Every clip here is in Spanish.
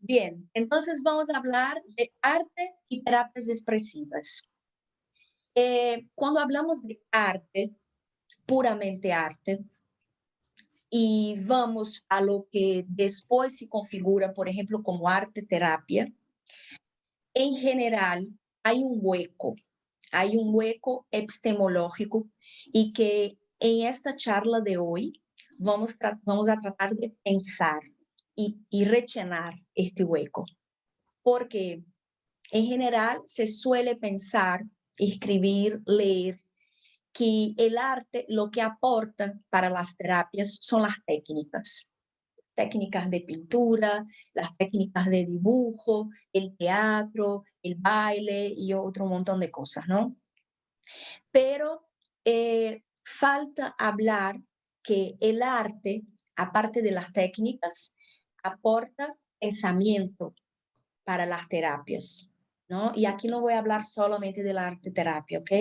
Bien, entonces vamos a hablar de arte y terapias expresivas. Cuando hablamos de arte, puramente arte, y vamos a lo que después se configura, por ejemplo, como arte terapia, en general hay un hueco epistemológico y que en esta charla de hoy vamos a tratar de pensar y rellenar este hueco, porque en general se suele pensar, escribir, leer, que el arte lo que aporta para las terapias son las técnicas de pintura, las técnicas de dibujo, el teatro, el baile y otro montón de cosas, ¿no? Pero falta hablar que el arte, aparte de las técnicas, aporta pensamiento para las terapias, ¿no? Y aquí no voy a hablar solamente de la arte terapia, ¿ok?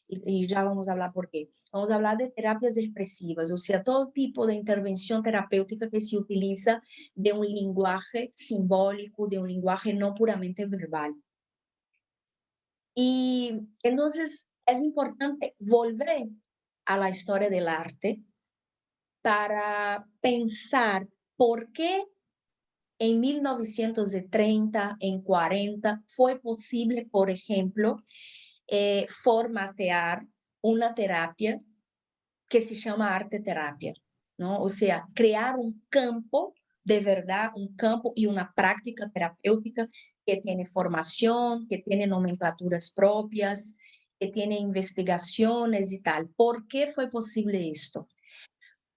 Y ya vamos a hablar por qué. Vamos a hablar de terapias expresivas, o sea, todo tipo de intervención terapéutica que se utiliza de un lenguaje simbólico, de un lenguaje no puramente verbal. Y entonces es importante volver a la historia del arte para pensar por qué en 1930, en 40, fue posible, por ejemplo, formatear una terapia que se llama arte terapia, ¿no? O sea, crear un campo de verdad, un campo y una práctica terapéutica que tiene formación, que tiene nomenclaturas propias, que tiene investigaciones y tal. ¿Por qué fue posible esto?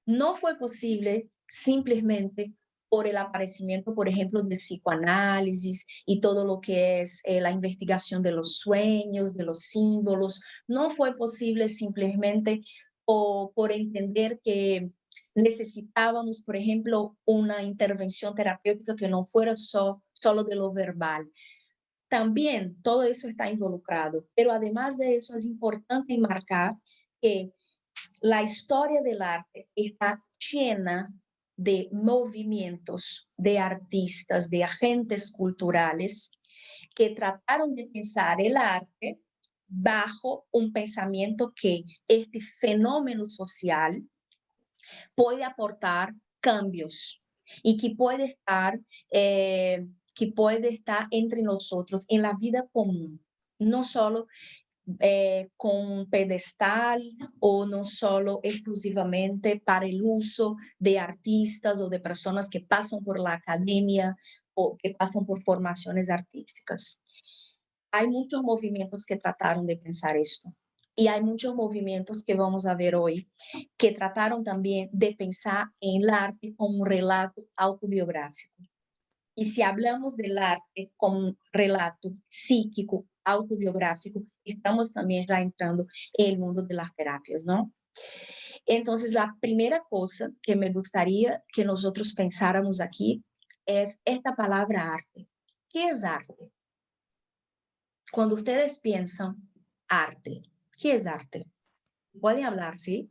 No fue posible simplemente por el aparecimiento, por ejemplo, del psicoanálisis y todo lo que es la investigación de los sueños, de los símbolos. No fue posible simplemente por entender que necesitábamos, por ejemplo, una intervención terapéutica que no fuera solo de lo verbal. También todo eso está involucrado, pero además de eso es importante marcar que la historia del arte está llena de movimientos, de artistas, de agentes culturales que trataron de pensar el arte bajo un pensamiento que este fenómeno social puede aportar cambios y que puede estar entre nosotros en la vida común, no solo con un pedestal o no solo exclusivamente para el uso de artistas o de personas que pasan por la academia o que pasan por formaciones artísticas. Hay muchos movimientos que trataron de pensar esto. Y hay muchos movimientos que vamos a ver hoy que trataron también de pensar en el arte como un relato autobiográfico. Y si hablamos del arte como un relato psíquico, autobiográfico, estamos también ya entrando en el mundo de las terapias, ¿no? Entonces, la primera cosa que me gustaría que nosotros pensáramos aquí es esta palabra arte. ¿Qué es arte? Cuando ustedes piensan arte, ¿qué es arte? Pueden hablar, ¿sí?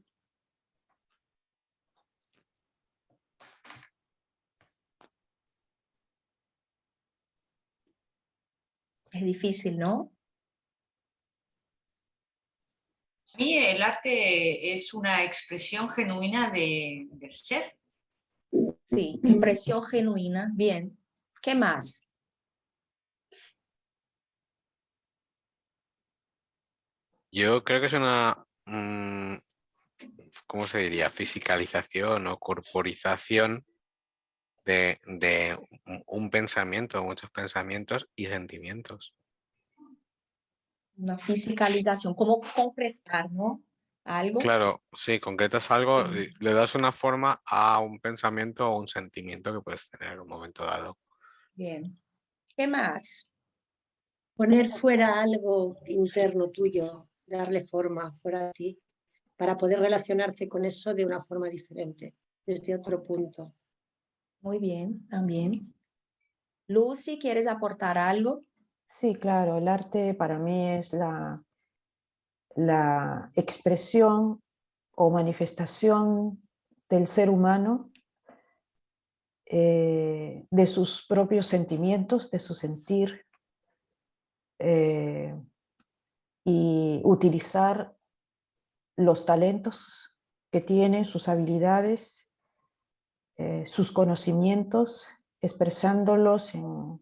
Es difícil, ¿no? Para mí el arte es una expresión genuina del ser. Sí, impresión genuina. Bien. ¿Qué más? Yo creo que es una, ¿cómo se diría? Fisicalización o corporización de un pensamiento, muchos pensamientos y sentimientos. Una fisicalización, como concretar, ¿no? Algo. Claro, sí, concretas algo, Sí. le das una forma a un pensamiento o un sentimiento que puedes tener en un momento dado. Bien. ¿Qué más? Poner fuera algo interno tuyo, darle forma fuera de ti, para poder relacionarte con eso de una forma diferente, desde otro punto. Muy bien, también. Lucy, ¿quieres aportar algo? Sí, claro, el arte para mí es la expresión o manifestación del ser humano de sus propios sentimientos, de su sentir, y utilizar los talentos que tiene, sus habilidades, sus conocimientos, expresándolos en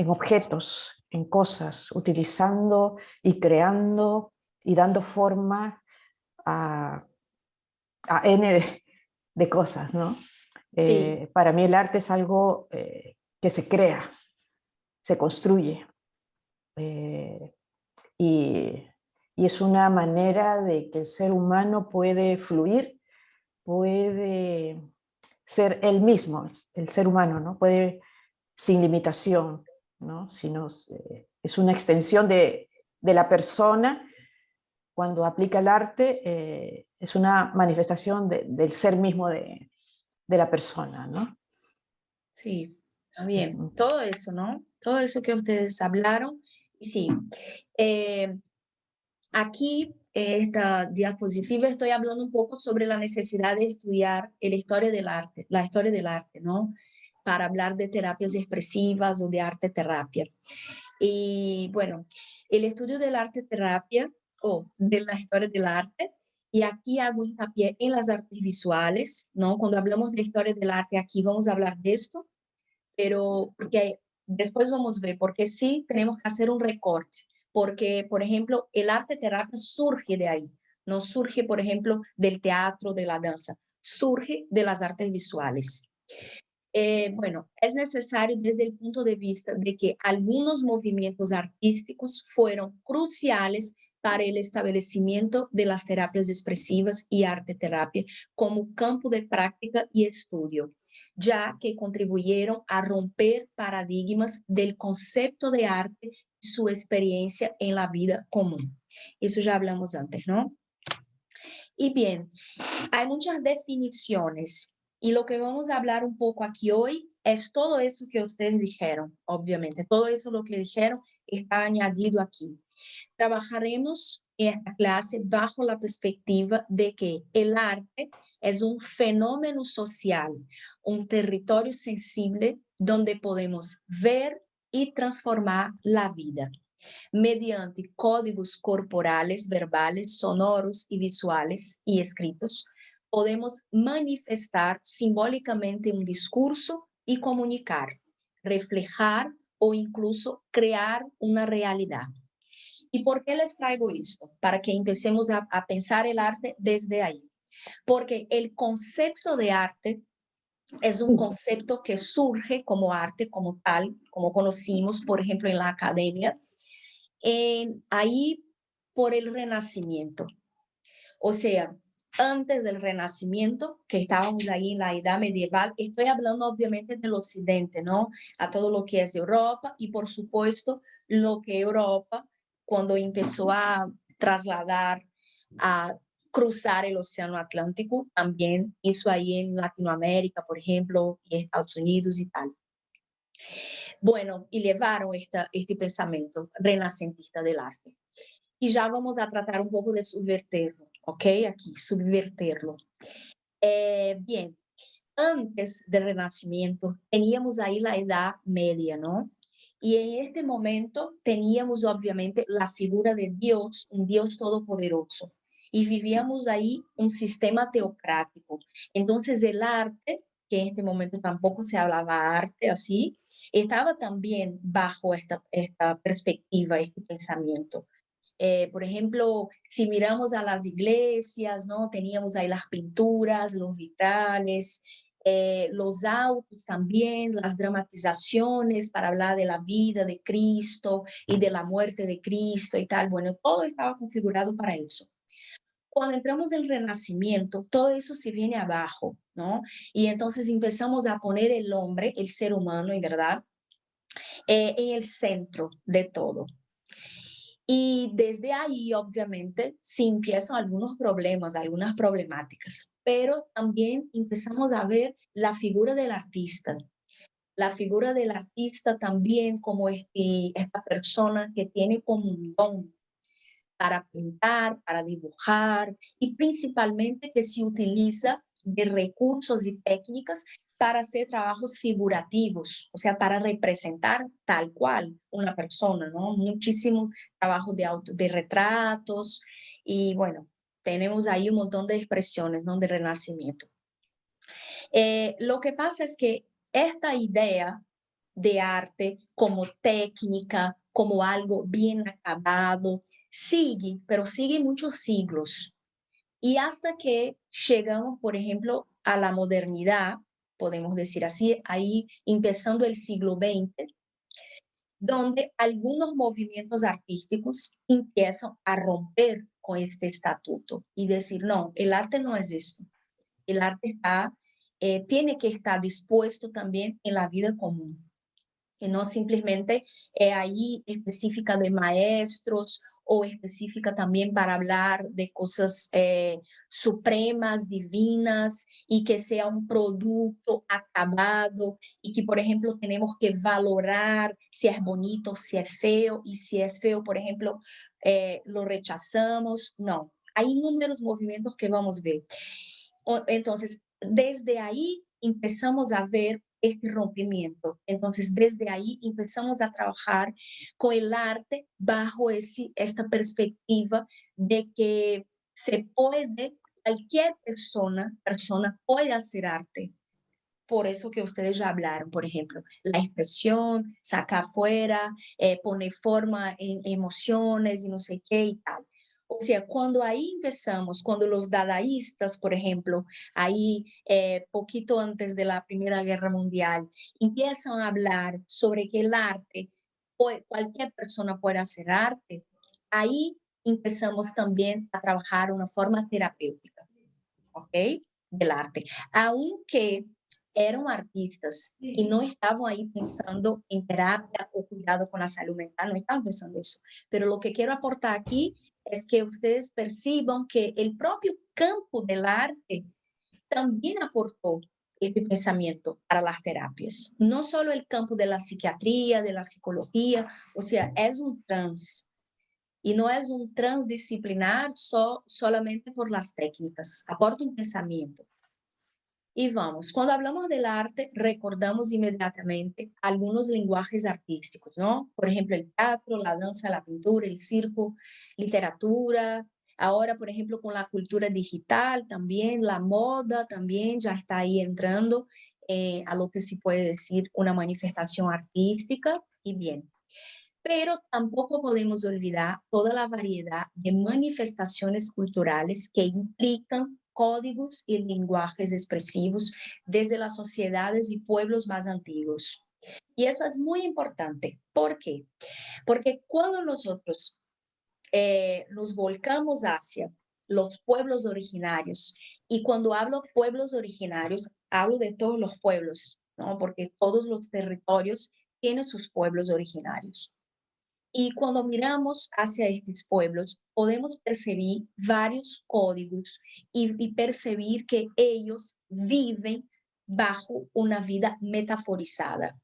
objetos, en cosas, utilizando y creando y dando forma a N de cosas, ¿no? Sí, Para mí el arte es algo que se crea, se construye, y es una manera de que el ser humano puede fluir, puede ser él mismo, el ser humano, ¿no? Puede sin limitación, ¿no? Sino, es una extensión de la persona. Cuando aplica el arte, es una manifestación del ser mismo de la persona, ¿no? sí, está bien. Todo eso, ¿no? Todo eso que ustedes hablaron. Y sí, aquí, esta diapositiva, estoy hablando un poco sobre la necesidad de estudiar la historia del arte, ¿no? Para hablar de terapias expresivas o de arte terapia. Y bueno, el estudio del arte terapia o de la historia del arte, y aquí hago hincapié en las artes visuales, ¿no? Cuando hablamos de historia del arte, aquí vamos a hablar de esto, pero porque después vamos a ver, porque sí tenemos que hacer un recorte, porque, por ejemplo, el arte terapia surge de ahí, no surge, por ejemplo, del teatro, de la danza, surge de las artes visuales. Bueno, es necesario desde el punto de vista de que algunos movimientos artísticos fueron cruciales para el establecimiento de las terapias expresivas y arte terapia como campo de práctica y estudio, ya que contribuyeron a romper paradigmas del concepto de arte y su experiencia en la vida común. Eso ya hablamos antes, ¿no? Y bien, hay muchas definiciones y lo que vamos a hablar un poco aquí hoy es todo eso que ustedes dijeron, obviamente. Todo eso lo que dijeron está añadido aquí. Trabajaremos en esta clase bajo la perspectiva de que el arte es un fenómeno social, un territorio sensible donde podemos ver y transformar la vida mediante códigos corporales, verbales, sonoros y visuales y escritos, podemos manifestar simbólicamente un discurso y comunicar, reflejar o incluso crear una realidad. ¿Y por qué les traigo esto? Para que empecemos a pensar el arte desde ahí. Porque el concepto de arte es un concepto que surge como arte, como tal, como conocimos, por ejemplo, en la academia, ahí por el Renacimiento. O sea, antes del Renacimiento, que estábamos ahí en la Edad Medieval, estoy hablando obviamente del Occidente, ¿no? A todo lo que es Europa y por supuesto lo que Europa, cuando empezó a trasladar, a cruzar el Océano Atlántico, también hizo ahí en Latinoamérica, por ejemplo, y Estados Unidos y tal. Bueno, y llevaron este pensamiento renacentista del arte. Y ya vamos a tratar un poco de subvertirlo, ¿ok? Aquí, subvertirlo. Bien, antes del Renacimiento teníamos ahí la Edad Media, ¿no? Y en este momento teníamos obviamente la figura de Dios, un Dios todopoderoso. Y vivíamos ahí un sistema teocrático. Entonces el arte, que en este momento tampoco se hablaba arte así, estaba también bajo esta perspectiva, este pensamiento. Por ejemplo, si miramos a las iglesias, ¿no? Teníamos ahí las pinturas, los vitrales, los autos también, las dramatizaciones para hablar de la vida de Cristo y de la muerte de Cristo y tal. Bueno, todo estaba configurado para eso. Cuando entramos en el Renacimiento, todo eso se viene abajo, ¿no? Y entonces empezamos a poner el hombre, el ser humano, en verdad, en el centro de todo. Y desde ahí, obviamente, sí empiezan algunos problemas, algunas problemáticas, pero también empezamos a ver la figura del artista. La figura del artista también como esta persona que tiene como un don para pintar, para dibujar y principalmente que se utiliza de recursos y técnicas para hacer trabajos figurativos, o sea, para representar tal cual una persona, ¿no? Muchísimo trabajo de retratos y bueno, tenemos ahí un montón de expresiones, ¿no? De renacimiento. Lo que pasa es que esta idea de arte como técnica, como algo bien acabado, sigue, pero sigue muchos siglos. Y hasta que llegamos, por ejemplo, a la modernidad, podemos decir así, ahí empezando el siglo XX, donde algunos movimientos artísticos empiezan a romper con este estatuto y decir, no, el arte no es esto. El arte tiene que estar dispuesto también en la vida común, que no simplemente ahí específica de maestros o específica también para hablar de cosas supremas, divinas, y que sea un producto acabado y que, por ejemplo, tenemos que valorar si es bonito, si es feo, y si es feo, por ejemplo, lo rechazamos. No, hay inúmeros movimientos que vamos a ver. Entonces, desde ahí empezamos a ver este rompimiento. Entonces, desde ahí empezamos a trabajar con el arte bajo esta perspectiva de que cualquier persona puede hacer arte. Por eso que ustedes ya hablaron, por ejemplo, la expresión, sacar fuera, poner forma en emociones y no sé qué y tal. O sea, cuando ahí empezamos, cuando los dadaístas, por ejemplo, ahí poquito antes de la Primera Guerra Mundial, empiezan a hablar sobre que el arte, cualquier persona puede hacer arte, ahí empezamos también a trabajar una forma terapéutica, ¿ok? Del arte. Aunque eran artistas y no estaban ahí pensando en terapia o cuidado con la salud mental, no estaban pensando eso. Pero lo que quiero aportar aquí es que ustedes perciban que el propio campo del arte también aportó este pensamiento para las terapias. No solo el campo de la psiquiatría, de la psicología, o sea, es un trans. Y no es un transdisciplinar solamente por las técnicas, aporta un pensamiento. Y vamos, cuando hablamos del arte, recordamos inmediatamente algunos lenguajes artísticos, ¿no? Por ejemplo, el teatro, la danza, la pintura, el circo, literatura. Ahora, por ejemplo, con la cultura digital también, la moda también ya está ahí entrando a lo que se puede decir una manifestación artística y bien. Pero tampoco podemos olvidar toda la variedad de manifestaciones culturales que implican códigos y lenguajes expresivos desde las sociedades y pueblos más antiguos. Y eso es muy importante. ¿Por qué? Porque cuando nosotros nos volcamos hacia los pueblos originarios, y cuando hablo pueblos originarios, hablo de todos los pueblos, ¿no? Porque todos los territorios tienen sus pueblos originarios. Y cuando miramos hacia estos pueblos, podemos percibir varios códigos y percibir que ellos viven bajo una vida metaforizada.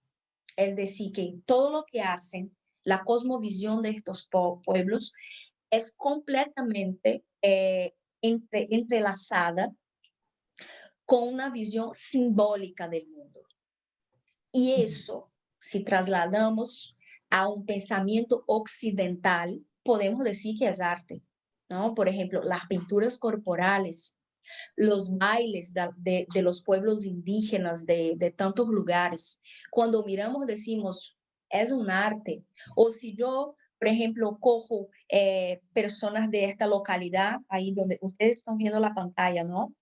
Es decir, que todo lo que hacen, la cosmovisión de estos pueblos es completamente entrelazada con una visión simbólica del mundo. Y eso, si trasladamos a un pensamiento occidental, podemos decir que es arte, ¿no? Por ejemplo, las pinturas corporales, los bailes de los pueblos indígenas de tantos lugares. Cuando miramos decimos, es un arte. O si yo, por ejemplo, cojo personas de esta localidad, ahí donde ustedes están viendo la pantalla, ¿no?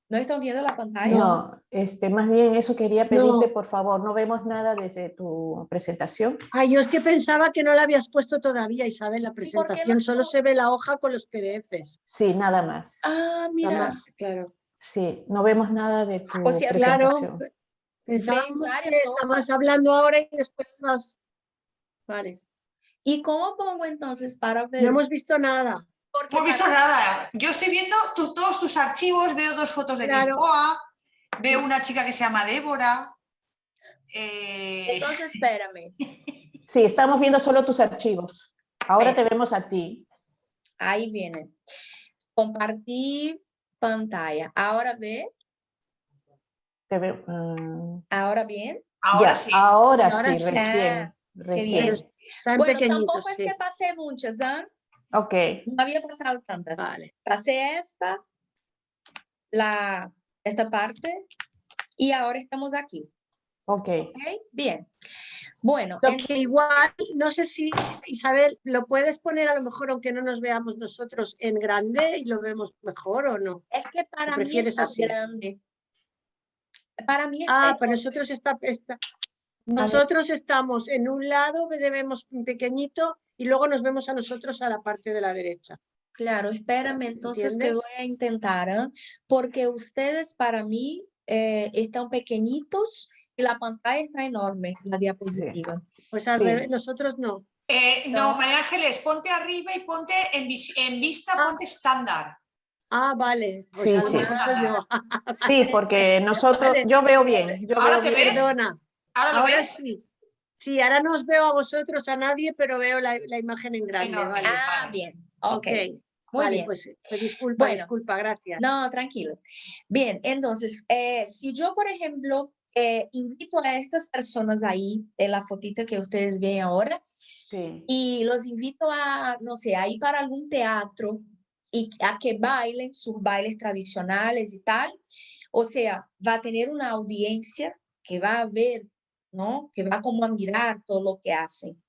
¿No están viendo la pantalla? No, más bien eso quería pedirte, No. por favor, no vemos nada desde tu presentación. Ay, yo es que pensaba que no la habías puesto todavía, Isabel, la por qué presentación. no? Solo se ve la hoja con los PDFs. Sí, nada más. Ah, mira. Claro. Sí, no vemos nada de tu O sea, presentación. Claro, pensábamos varias que estabas hojas. hablando ahora y después nos... Vale, ¿Y cómo pongo entonces para no ver? hemos visto nada. Porque No he visto nada. Yo estoy viendo todos tus archivos, veo 2 fotos de Claro. Lisboa, veo una chica que se llama Débora. Entonces, espérame. Sí, estamos viendo solo tus archivos. Ahora Espera. te vemos a ti. Ahí viene. Compartir pantalla. Ahora ve. ¿Ahora bien? Ahora ya, sí. ahora Ahora sí, sí. recién, Qué bien. Pero recién. están Bueno, pequeñitos, tampoco es sí. que pasé muchas, ¿ah? Ok, No había pasado tantas. Vale. Pasé esta parte y ahora estamos aquí. ok. ¿Ok? Bien. Bueno, Lo que igual, no sé si, Isabel, lo puedes poner a lo mejor, aunque no nos veamos nosotros, en grande y lo vemos mejor o no. es que ¿O para mí prefieres está así? grande. Para mí está Ah, para enorme. nosotros nosotros estamos en un lado, vemos un pequeñito y luego nos vemos a nosotros a la parte de la derecha. Claro, espérame entonces que ¿Entiendes? voy a intentar, ¿ah? Porque ustedes para mí están pequeñitos y la pantalla está enorme, la diapositiva. Pues al Sí. revés, nosotros no. No, María Ángeles, ponte arriba y ponte en vista, ponte estándar. Ah, vale, pues Sí, a lo sí. mejor soy yo. Sí, porque nosotros, Vale. yo veo bien, yo ¿Ahora veo te bien. ves? Perdona, ¿Ahora lo ahora ves? sí. Sí, ahora no os veo a vosotros, a nadie, pero veo la imagen en grande, Enorme. vale. Ah, Vale. bien. Ok. Muy Vale, bien. pues disculpa, Bueno. disculpa, gracias. No, tranquilo. Bien, entonces, si yo, por ejemplo, invito a estas personas ahí, en la fotita que ustedes ven ahora, Sí, y los invito a, no sé, a ir para algún teatro y a que bailen sus bailes tradicionales y tal. O sea, va a tener una audiencia que va a ver, ¿no? Que va como a mirar todo lo que hacen.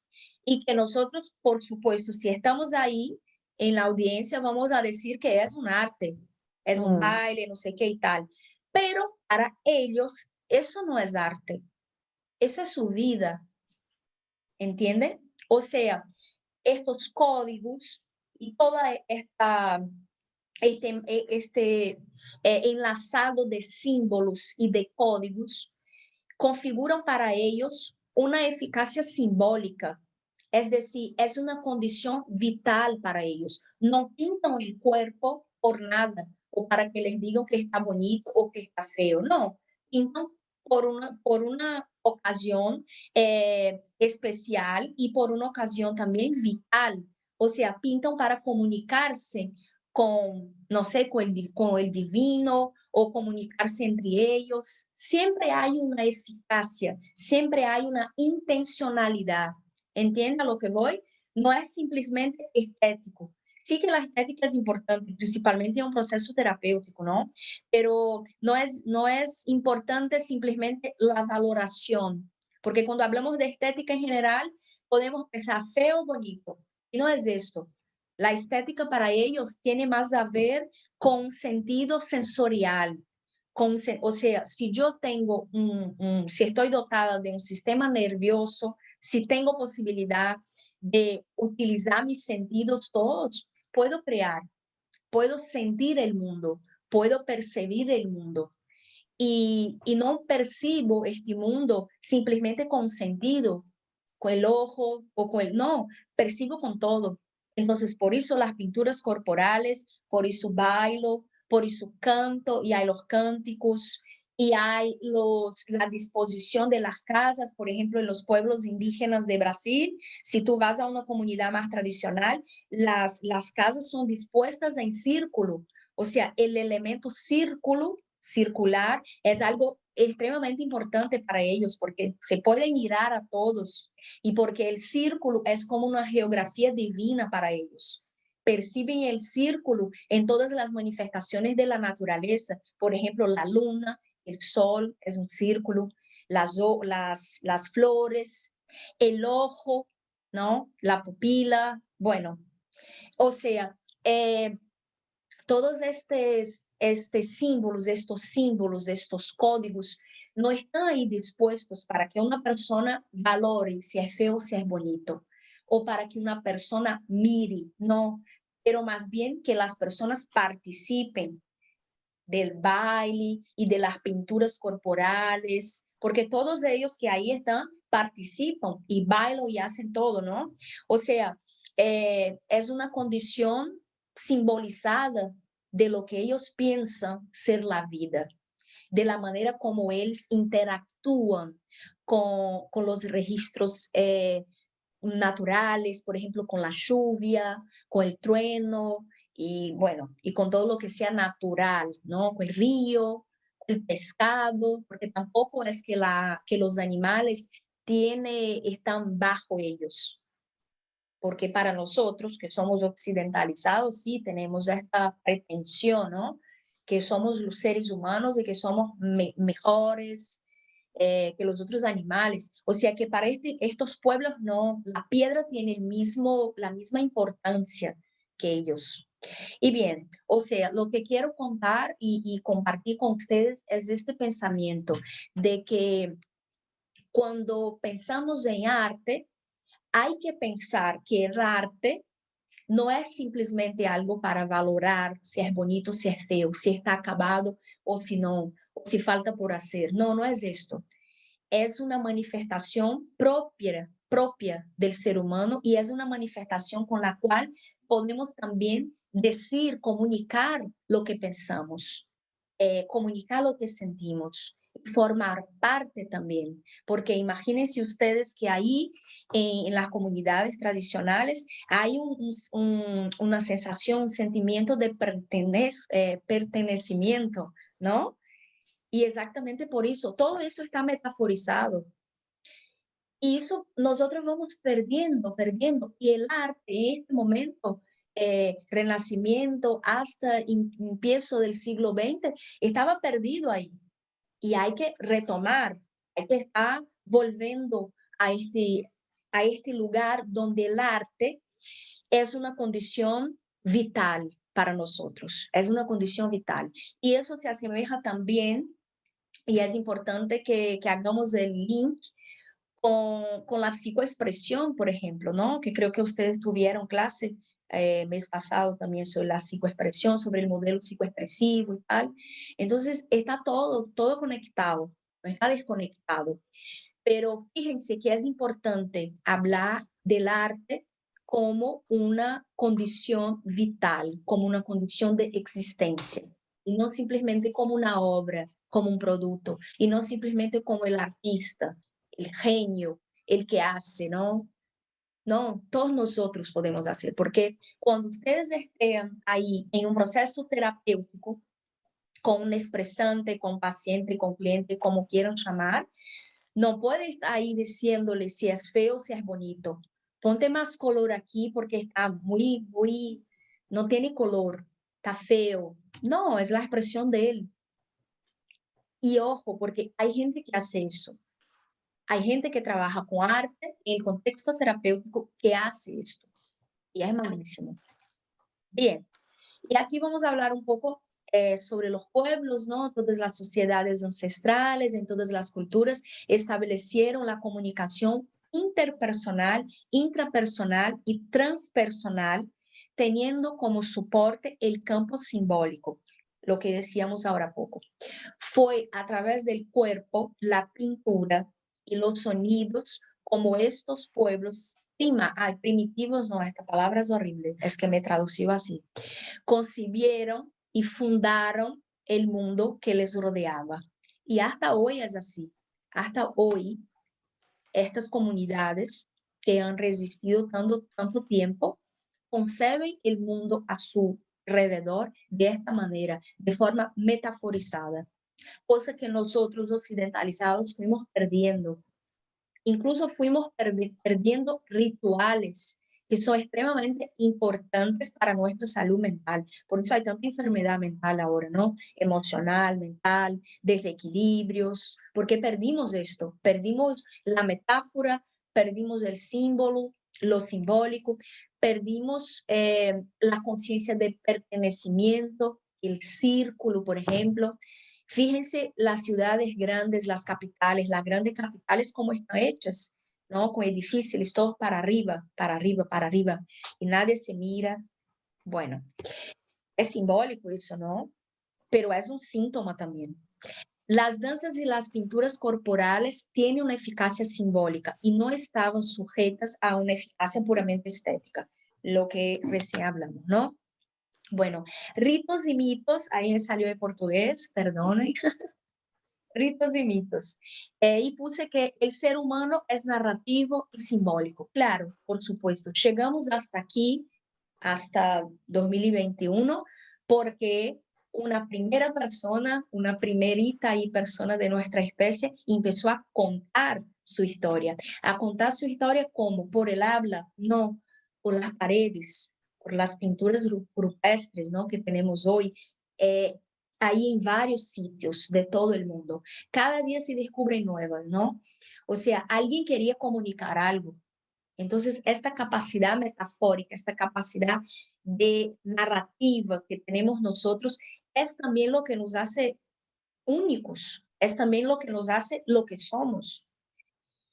Y que nosotros, por supuesto, si estamos ahí en la audiencia, vamos a decir que es un arte, es un baile, no sé qué y tal. Pero para ellos, eso no es arte, eso es su vida, ¿entienden? O sea, estos códigos y toda este enlazado de símbolos y de códigos configuran para ellos una eficacia simbólica. Es decir, es una condición vital para ellos. No pintan el cuerpo por nada o para que les digan que está bonito o que está feo. No, pintan por una ocasión especial y por una ocasión también vital. O sea, pintan para comunicarse con, no sé, con el divino o comunicarse entre ellos. Siempre hay una eficacia, siempre hay una intencionalidad. ¿Entiende a lo que voy? No es simplemente estético. Sí que la estética es importante, principalmente en un proceso terapéutico, ¿no? Pero no es importante simplemente la valoración, porque cuando hablamos de estética en general, podemos pensar feo o bonito, y no es esto. La estética para ellos tiene más a ver con sentido sensorial. O sea, si yo tengo si estoy dotada de un sistema nervioso, si tengo posibilidad de utilizar mis sentidos todos, puedo crear, puedo sentir el mundo, puedo percibir el mundo. Y no percibo este mundo simplemente con sentido, con el ojo o con el... No, percibo con todo. Entonces, por eso las pinturas corporales, por eso bailo, por eso canto, y hay los cánticos, y hay la disposición de las casas, por ejemplo, en los pueblos indígenas de Brasil, si tú vas a una comunidad más tradicional, las casas son dispuestas en círculo, o sea, el elemento circular es algo extremadamente importante para ellos porque se pueden mirar a todos y porque el círculo es como una geografía divina para ellos. Perciben el círculo en todas las manifestaciones de la naturaleza. Por ejemplo, la luna, el sol es un círculo, las flores, el ojo, ¿no? La pupila, bueno, o sea, todos estos símbolos, estos códigos, no están ahí dispuestos para que una persona valore si es feo o si es bonito, o para que una persona mire, no, pero más bien que las personas participen del baile y de las pinturas corporales, porque todos ellos que ahí están participan y bailan y hacen todo, ¿no? O sea, es una condición simbolizada de lo que ellos piensan ser la vida, de la manera como ellos interactúan con los registros naturales, por ejemplo, con la lluvia, con el trueno, y bueno, y con todo lo que sea natural, ¿no? Con el río, el pescado, porque tampoco es que los animales están bajo ellos. Porque para nosotros, que somos occidentalizados, sí tenemos esta pretensión, ¿no? Que somos los seres humanos y que somos mejores que los otros animales. O sea que para estos pueblos no, la piedra tiene la misma importancia que ellos. Y bien, o sea, lo que quiero contar y compartir con ustedes es este pensamiento de que cuando pensamos en arte, hay que pensar que el arte no es simplemente algo para valorar si es bonito, si es feo, si está acabado o si no, o si falta por hacer. No, no es esto. Es una manifestación propia del ser humano y es una manifestación con la cual podemos también decir, comunicar lo que pensamos, comunicar lo que sentimos, formar parte también, porque imagínense ustedes que ahí en las comunidades tradicionales hay una sensación, un sentimiento de pertenecimiento, ¿no? Y exactamente por eso, todo eso está metaforizado. Y eso nosotros vamos perdiendo. Y el arte en este momento, Renacimiento hasta empiezo del siglo XX, estaba perdido ahí. Y hay que retomar, hay que estar volviendo a este lugar donde el arte es una condición vital para nosotros, es una condición vital. Y eso se asemeja también, y es importante que hagamos el link con la psicoexpresión, por ejemplo, ¿no? Que creo que ustedes tuvieron clase mes pasado también sobre la psicoexpresión, sobre el modelo psicoexpresivo y tal. Entonces, está todo conectado, no está desconectado. Pero fíjense que es importante hablar del arte como una condición vital, como una condición de existencia, y no simplemente como una obra, como un producto, y no simplemente como el artista, el genio, el que hace, ¿no? No, todos nosotros podemos hacer, porque cuando ustedes estén ahí en un proceso terapéutico, con un expresante, con paciente, con cliente, como quieran llamar, no puede estar ahí diciéndole si es feo o si es bonito. Ponte más color aquí porque está no tiene color, está feo. No, es la expresión de él. Y ojo, porque hay gente que hace eso. Hay gente que trabaja con arte en el contexto terapéutico que hace esto. Y es malísimo. Bien, y aquí vamos a hablar un poco sobre los pueblos, ¿no? Todas las sociedades ancestrales, en todas las culturas, establecieron la comunicación interpersonal, intrapersonal y transpersonal, teniendo como soporte el campo simbólico, lo que decíamos ahora poco. Fue a través del cuerpo, la pintura y los sonidos como estos pueblos primitivos, no, esta palabra es horrible, es que me traducí así, concibieron y fundaron el mundo que les rodeaba. Y hasta hoy es así. Hasta hoy, estas comunidades que han resistido tanto tiempo, conceben el mundo a su alrededor de esta manera, de forma metaforizada, cosa que nosotros occidentalizados fuimos perdiendo. Incluso fuimos perdiendo rituales que son extremadamente importantes para nuestra salud mental. Por eso hay tanta enfermedad mental ahora, ¿no? Emocional, mental, desequilibrios, porque perdimos esto, perdimos la metáfora, perdimos el símbolo, lo simbólico, perdimos la conciencia de pertenecimiento, el círculo, por ejemplo. Fíjense las ciudades grandes, las grandes capitales, cómo están hechas, ¿no? Con edificios todos para arriba, para arriba, para arriba, y nadie se mira. Bueno, es simbólico eso, ¿no? Pero es un síntoma también. Las danzas y las pinturas corporales tienen una eficacia simbólica y no estaban sujetas a una eficacia puramente estética, lo que recién hablamos, ¿no? Bueno, ritos y mitos, ahí me salió de portugués, perdonen. Ritos y mitos. Y puse que el ser humano es narrativo y simbólico. Claro, por supuesto. Llegamos hasta aquí, hasta 2021, porque una primera persona, una primerita ahí persona de nuestra especie, empezó a contar su historia. ¿A contar su historia cómo? ¿Por el habla? No, por las paredes, por las pinturas rupestres, ¿no?, que tenemos hoy, ahí en varios sitios de todo el mundo. Cada día se descubren nuevas, ¿no? O sea, alguien quería comunicar algo. Entonces, esta capacidad metafórica, esta capacidad de narrativa que tenemos nosotros, es también lo que nos hace únicos, es también lo que nos hace lo que somos.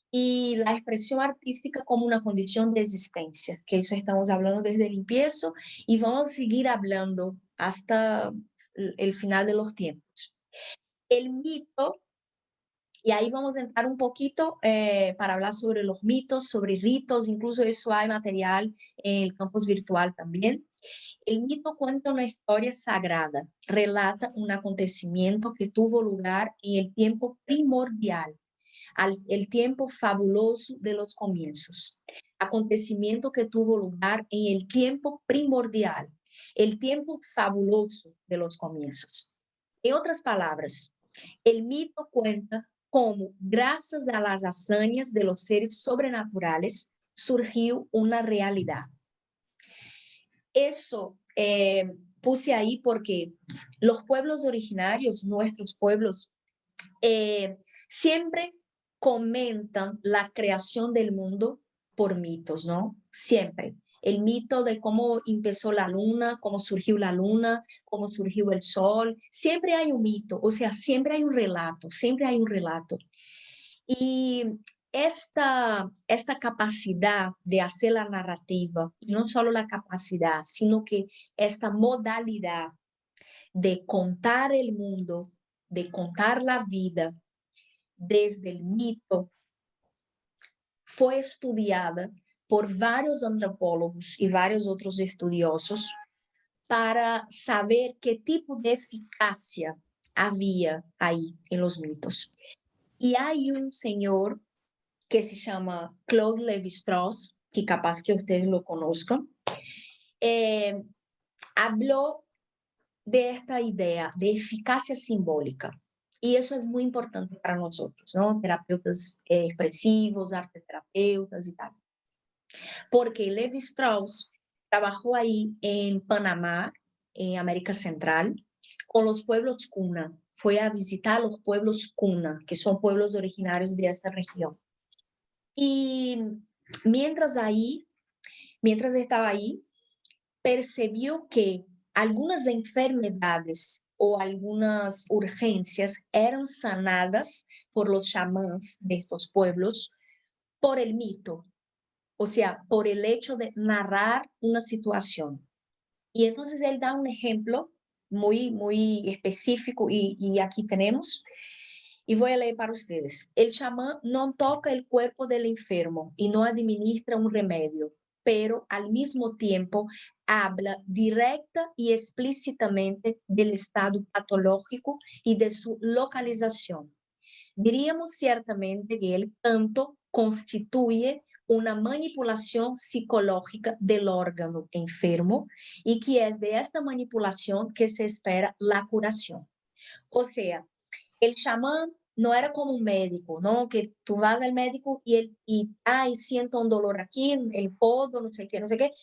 Y la expresión artística como una condición de existencia, que eso estamos hablando desde el empiezo y vamos a seguir hablando hasta el final de los tiempos. El mito, y ahí vamos a entrar un poquito para hablar sobre los mitos, sobre ritos, incluso eso hay material en el campus virtual también. El mito cuenta una historia sagrada, relata un acontecimiento que tuvo lugar en el tiempo primordial, el tiempo fabuloso de los comienzos. Acontecimiento que tuvo lugar en el tiempo primordial, el tiempo fabuloso de los comienzos. En otras palabras, el mito cuenta cómo, gracias a las hazañas de los seres sobrenaturales, surgió una realidad. Eso puse ahí porque los pueblos originarios, nuestros pueblos, siempre comentan la creación del mundo por mitos, ¿no? Siempre. El mito de cómo empezó la luna, cómo surgió la luna, cómo surgió el sol. Siempre hay un mito, o sea, siempre hay un relato, siempre hay un relato. Y esta capacidad de hacer la narrativa, y no solo la capacidad, sino que esta modalidad de contar el mundo, de contar la vida desde el mito, fue estudiada por varios antropólogos y varios otros estudiosos para saber qué tipo de eficacia había ahí en los mitos. Y hay un señor que se llama Claude Lévi-Strauss, que capaz que ustedes lo conozcan, habló de esta idea de eficacia simbólica. Y eso es muy importante para nosotros, ¿no? Terapeutas expresivos, arteterapeutas y tal. Porque Lévi-Strauss trabajó ahí en Panamá, en América Central, con los pueblos Kuna. Fue a visitar los pueblos Kuna, que son pueblos originarios de esta región. Y mientras estaba ahí, percibió que algunas enfermedades o algunas urgencias eran sanadas por los chamans de estos pueblos por el mito, o sea, por el hecho de narrar una situación. Y entonces él da un ejemplo muy, muy específico y aquí tenemos, y voy a leer para ustedes. El chamán no toca el cuerpo del enfermo y no administra un remedio, pero al mismo tiempo habla directa y explícitamente del estado patológico y de su localización. Diríamos ciertamente que el canto constituye una manipulación psicológica del órgano enfermo y que es de esta manipulación que se espera la curación. O sea, el chamán no era como un médico, ¿no? Que tú vas al médico y siento un dolor aquí, el codo, no sé qué,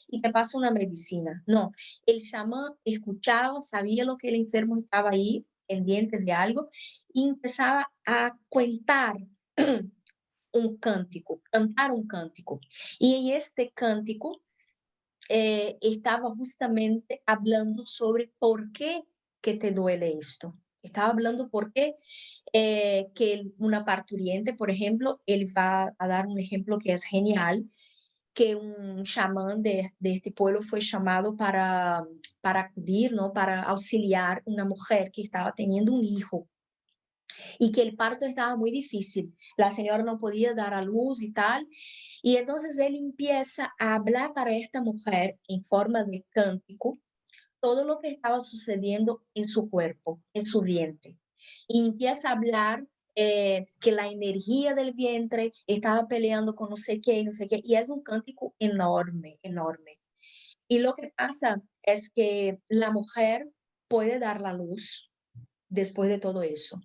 y te pasa una medicina. No, el chamán escuchaba, sabía lo que el enfermo estaba ahí, pendiente de algo, y empezaba a cantar un cántico. Y en este cántico estaba justamente hablando sobre por qué que te duele esto. Estaba hablando por qué que una parturiente, por ejemplo, él va a dar un ejemplo que es genial, que un chamán de este pueblo fue llamado para acudir, ¿no? Para auxiliar una mujer que estaba teniendo un hijo y que el parto estaba muy difícil. La señora no podía dar a luz y tal. Y entonces él empieza a hablar para esta mujer en forma de cántico todo lo que estaba sucediendo en su cuerpo, en su vientre. Y empieza a hablar que la energía del vientre estaba peleando con no sé qué, y es un cántico enorme, enorme. Y lo que pasa es que la mujer puede dar la luz después de todo eso.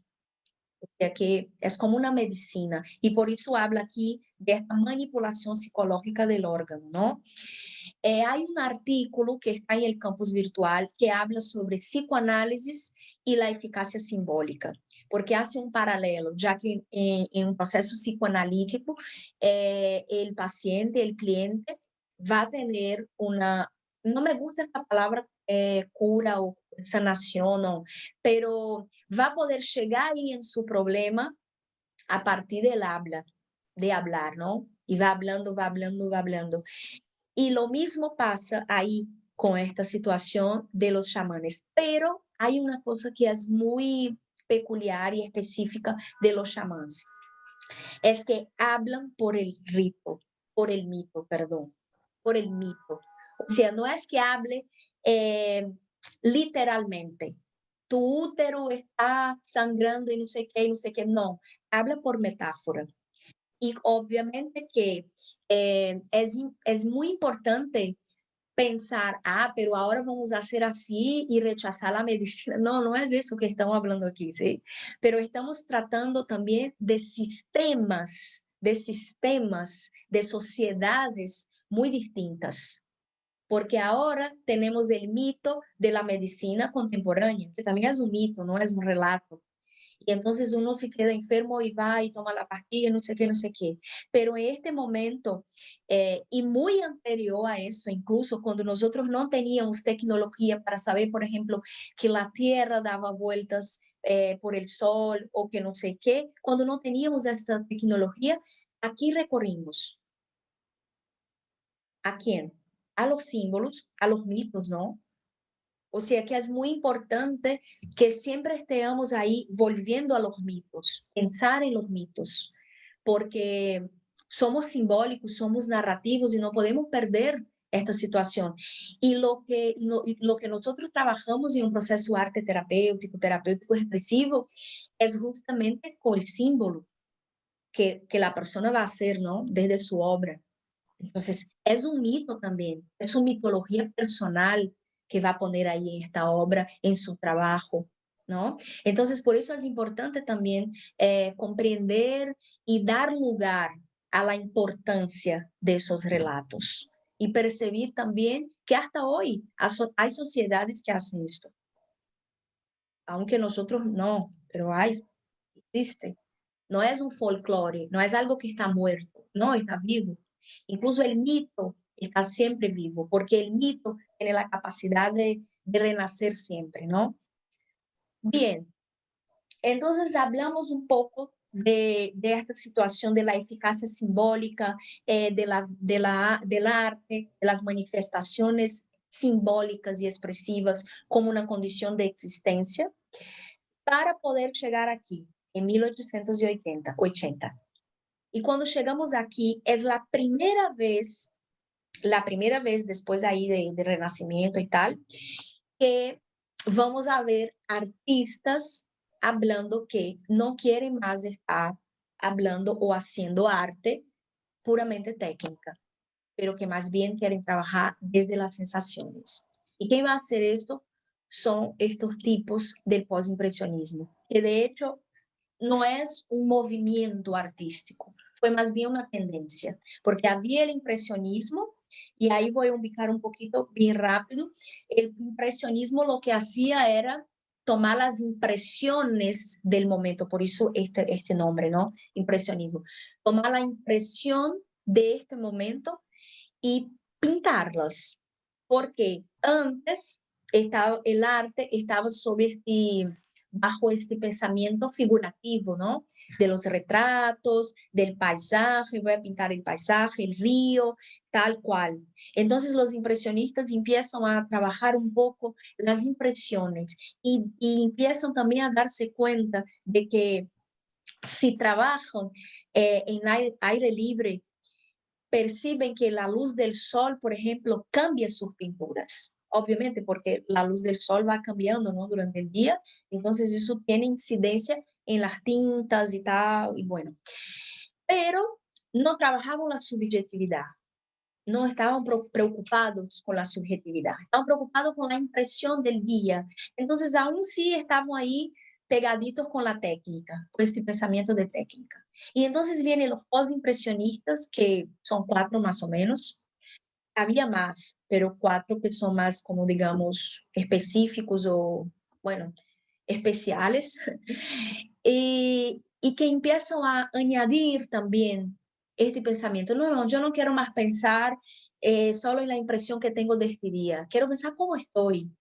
O sea que es como una medicina y por eso habla aquí de esta manipulación psicológica del órgano, ¿no? Hay un artículo que está en el campus virtual que habla sobre psicoanálisis y la eficacia simbólica, porque hace un paralelo, ya que en un proceso psicoanalítico, el paciente, el cliente, va a tener una, no me gusta esta palabra cura o sanación, no, pero va a poder llegar ahí en su problema a partir del habla, de hablar, ¿no? Y va hablando, va hablando, va hablando. Y lo mismo pasa ahí con esta situación de los chamanes. Pero hay una cosa que es muy peculiar y específica de los chamanes. Es que hablan por el rito, por el mito, perdón, por el mito. O sea, no es que hable literalmente. Tu útero está sangrando y no sé qué, no. Habla por metáfora. Y obviamente que es muy importante pensar, pero ahora vamos a hacer así y rechazar la medicina. No, no es eso que estamos hablando aquí, ¿sí? Pero estamos tratando también de sistemas, de sociedades muy distintas. Porque ahora tenemos el mito de la medicina contemporánea, que también es un mito, no es un relato. Y entonces uno se queda enfermo y va y toma la pastilla, no sé qué, no sé qué. Pero en este momento, y muy anterior a eso, incluso cuando nosotros no teníamos tecnología para saber, por ejemplo, que la Tierra daba vueltas por el Sol o que no sé qué, cuando no teníamos esta tecnología, aquí recorrimos. ¿A quién? A los símbolos, a los mitos, ¿no? O sea que es muy importante que siempre estemos ahí volviendo a los mitos, pensar en los mitos, porque somos simbólicos, somos narrativos y no podemos perder esta situación. Y lo que nosotros trabajamos en un proceso arte terapéutico expresivo, es justamente con el símbolo que la persona va a hacer, ¿no? Desde su obra. Entonces, es un mito también, es una mitología personal que va a poner ahí en esta obra, en su trabajo, ¿no? Entonces, por eso es importante también comprender y dar lugar a la importancia de esos relatos y percibir también que hasta hoy hay sociedades que hacen esto, aunque nosotros no, pero existe. No es un folclore, no es algo que está muerto, no, está vivo. Incluso el mito está siempre vivo, porque el mito tiene la capacidad de renacer siempre, ¿no? Bien, entonces hablamos un poco de esta situación de la eficacia simbólica, del arte, de las manifestaciones simbólicas y expresivas como una condición de existencia, para poder llegar aquí, en 1880. Y cuando llegamos aquí, es la primera vez después de ahí de Renacimiento y tal, que vamos a ver artistas hablando que no quieren más estar hablando o haciendo arte puramente técnica, pero que más bien quieren trabajar desde las sensaciones. ¿Y quién va a hacer esto? Son estos tipos del postimpresionismo, que de hecho no es un movimiento artístico, fue más bien una tendencia, porque había el impresionismo, y ahí voy a ubicar un poquito bien rápido. El impresionismo lo que hacía era tomar las impresiones del momento, por eso este nombre, ¿no? Impresionismo. Tomar la impresión de este momento y pintarlas, porque antes el arte estaba bajo este pensamiento figurativo, ¿no? De los retratos, del paisaje, voy a pintar el paisaje, el río, tal cual. Entonces los impresionistas empiezan a trabajar un poco las impresiones y empiezan también a darse cuenta de que si trabajan en aire libre, perciben que la luz del sol, por ejemplo, cambia sus pinturas. Obviamente, porque la luz del sol va cambiando, ¿no? Durante el día, entonces eso tiene incidencia en las tintas y tal, y bueno. Pero no trabajamos la subjetividad. no estaban preocupados con la subjetividad, estaban preocupados con la impresión del día. Entonces, aún sí estaban ahí pegaditos con la técnica, con este pensamiento de técnica. Y entonces vienen los post-impresionistas, que son 4 más o menos. Había más, pero 4 que son más, como digamos, específicos o, bueno, especiales. Y que empiezan a añadir también este pensamiento. No, yo no quiero más pensar solo en la impresión que tengo de este día. Quiero pensar cómo estoy,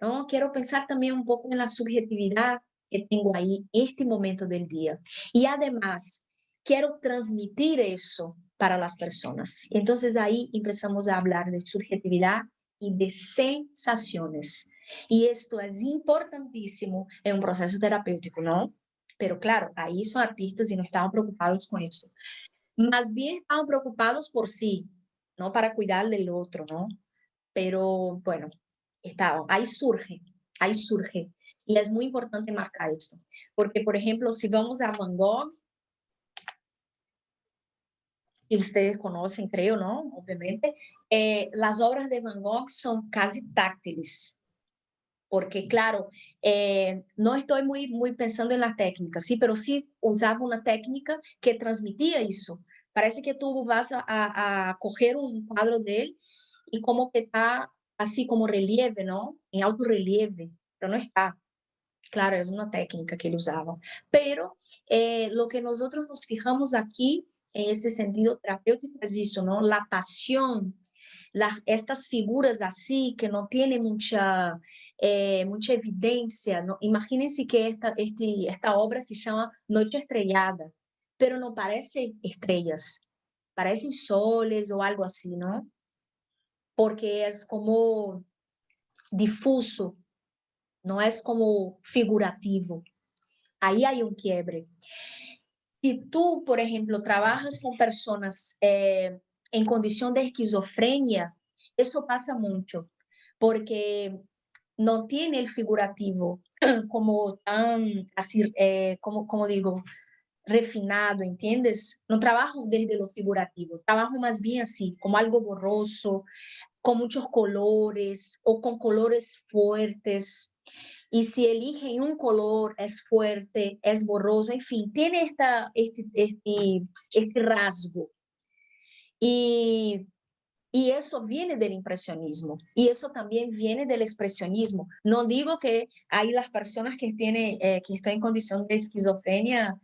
¿no? Quiero pensar también un poco en la subjetividad que tengo ahí, este momento del día. Y además, quiero transmitir eso para las personas. Entonces ahí empezamos a hablar de subjetividad y de sensaciones. Y esto es importantísimo en un proceso terapéutico, ¿no? Pero claro, ahí son artistas y no estaban preocupados con eso. Más bien estaban preocupados por sí, no para cuidar del otro, ¿no? Pero bueno, estaban, ahí surge. Y es muy importante marcar esto, porque por ejemplo, si vamos a Van Gogh, que ustedes conocen, creo, ¿no? Obviamente, las obras de Van Gogh son casi táctiles, porque claro, no estoy muy pensando en la técnica, sí, pero sí usaba una técnica que transmitía eso. Parece que tú vas a coger un cuadro de él y como que está así como relieve, ¿no? En alto relieve, pero no está. Claro, es una técnica que él usaba. Pero lo que nosotros nos fijamos aquí, en este sentido terapéutico, es eso, ¿no? La pasión, estas figuras así que no tienen mucha evidencia, ¿no? Imagínense que esta obra se llama Noche Estrellada, pero no parece estrellas, parecen soles o algo así, ¿no? Porque es como difuso, no es como figurativo. Ahí hay un quiebre. Si tú, por ejemplo, trabajas con personas en condición de esquizofrenia, eso pasa mucho, porque no tiene el figurativo como tan, así, como digo, refinado, ¿entiendes? No trabajo desde lo figurativo, trabajo más bien así, como algo borroso, con muchos colores o con colores fuertes. Y si eligen un color, es fuerte, es borroso, en fin, tiene este rasgo. Y, y eso viene del impresionismo. Y eso también viene del expresionismo. No digo que hay las personas que están en condición de esquizofrenia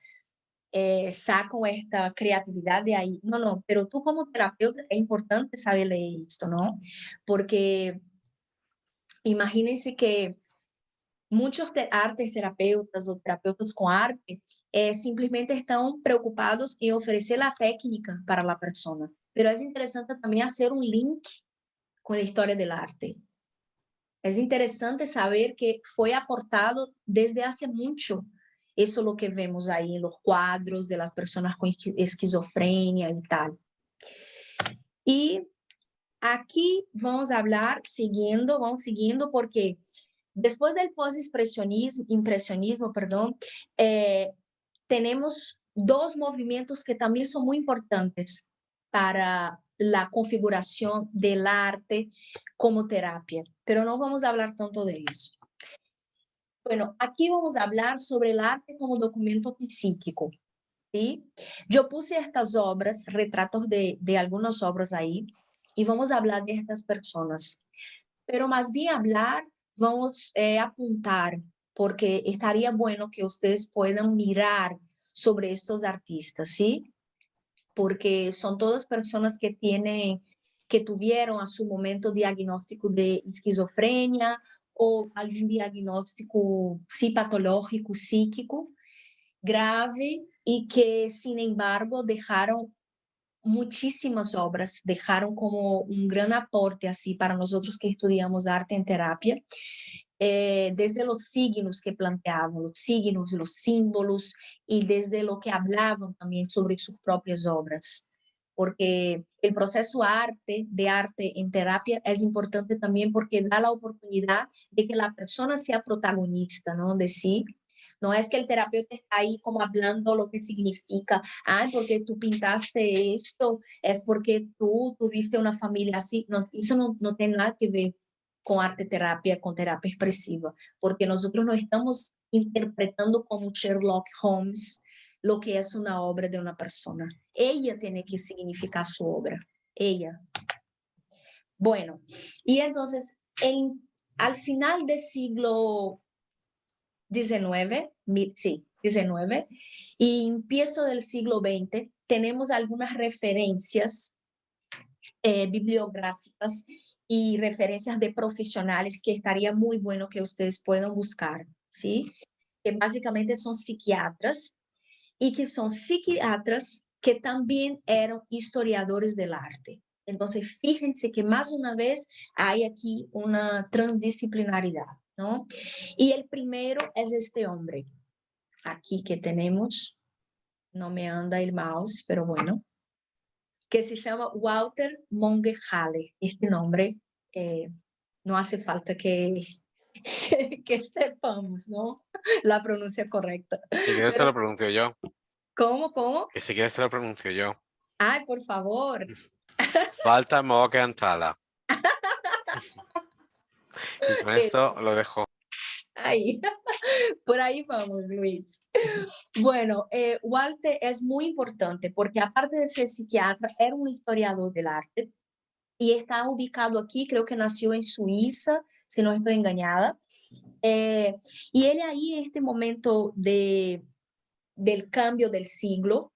sacan esta creatividad de ahí. No, pero tú como terapeuta es importante saber leer esto, ¿no? Porque imagínense que muchos artes terapeutas o terapeutas con arte simplesmente están preocupados en ofrecer la técnica para la persona. Pero es interesante también hacer un link con la historia del arte. Es interesante saber que fue aportado desde hace mucho. Eso es lo que vemos ahí en los cuadros de las personas con esquizofrenia y tal. Y aquí vamos a hablar, vamos siguiendo, porque después del post-impresionismo, tenemos 2 movimientos que también son muy importantes para la configuración del arte como terapia, pero no vamos a hablar tanto de eso. Bueno, aquí vamos a hablar sobre el arte como documento psíquico, ¿sí? Yo puse estas obras, retratos de algunas obras ahí, y vamos a hablar de estas personas. Pero más bien vamos a apuntar, porque estaría bueno que ustedes puedan mirar sobre estos artistas, ¿sí? Porque son todas personas que tuvieron a su momento diagnóstico de esquizofrenia o algún diagnóstico patológico, psíquico grave, y que, sin embargo, dejaron muchísimas obras, dejaron como un gran aporte así para nosotros que estudiamos arte en terapia, desde los signos que planteaban, los signos, los símbolos, y desde lo que hablaban también sobre sus propias obras. Porque el proceso de arte en terapia es importante también porque da la oportunidad de que la persona sea protagonista, ¿no? De sí, No es que el terapeuta está ahí como hablando lo que significa, porque tú pintaste esto, es porque tú tuviste una familia así. No, eso no tiene nada que ver con arte terapia, con terapia expresiva, porque nosotros no estamos interpretando como Sherlock Holmes lo que es una obra de una persona. Ella tiene que significar su obra, ella. Bueno, y entonces al final del siglo XIX, sí, XIX, y empiezo del siglo XX, tenemos algunas referencias bibliográficas y referencias de profesionales que estaría muy bueno que ustedes puedan buscar, ¿sí? Que básicamente son psiquiatras y que son psiquiatras que también eran historiadores del arte. Entonces, fíjense que más una vez hay aquí una transdisciplinaridad, ¿no? Y el primero es este hombre, aquí que tenemos, no me anda el mouse, pero bueno, que se llama Walter Monge-Halle. Este nombre no hace falta que sepamos, ¿no? La pronuncia correcta. Si quieres te lo pronuncio yo. ¿Cómo? Que si quieres te lo pronuncio yo. Ay, por favor. Walter Monge-Halle. Y con esto lo dejo. Ahí. Por ahí vamos, Luis. Bueno, Walter es muy importante porque aparte de ser psiquiatra, era un historiador del arte y está ubicado aquí, creo que nació en Suiza, si no estoy engañada. Y él ahí, en este momento del cambio del siglo,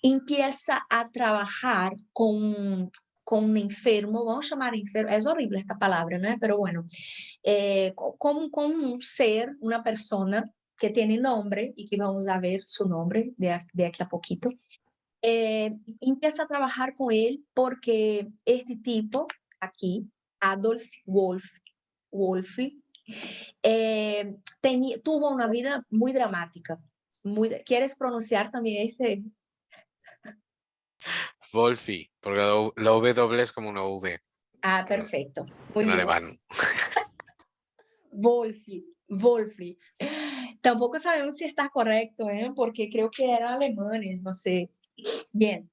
empieza a trabajar con un enfermo, vamos a llamar enfermo, es horrible esta palabra, ¿no? Pero bueno, con un ser, una persona que tiene nombre y que vamos a ver su nombre de aquí a poquito. Empieza a trabajar con él porque este tipo aquí, Adolf Wolfi, tuvo una vida muy dramática. ¿Quieres pronunciar también este? Wolfi, porque la W es como una V. Ah, perfecto. Muy En bien. alemán. Wolfi. Tampoco sabemos si está correcto, porque creo que eran alemanes, no sé. Bien.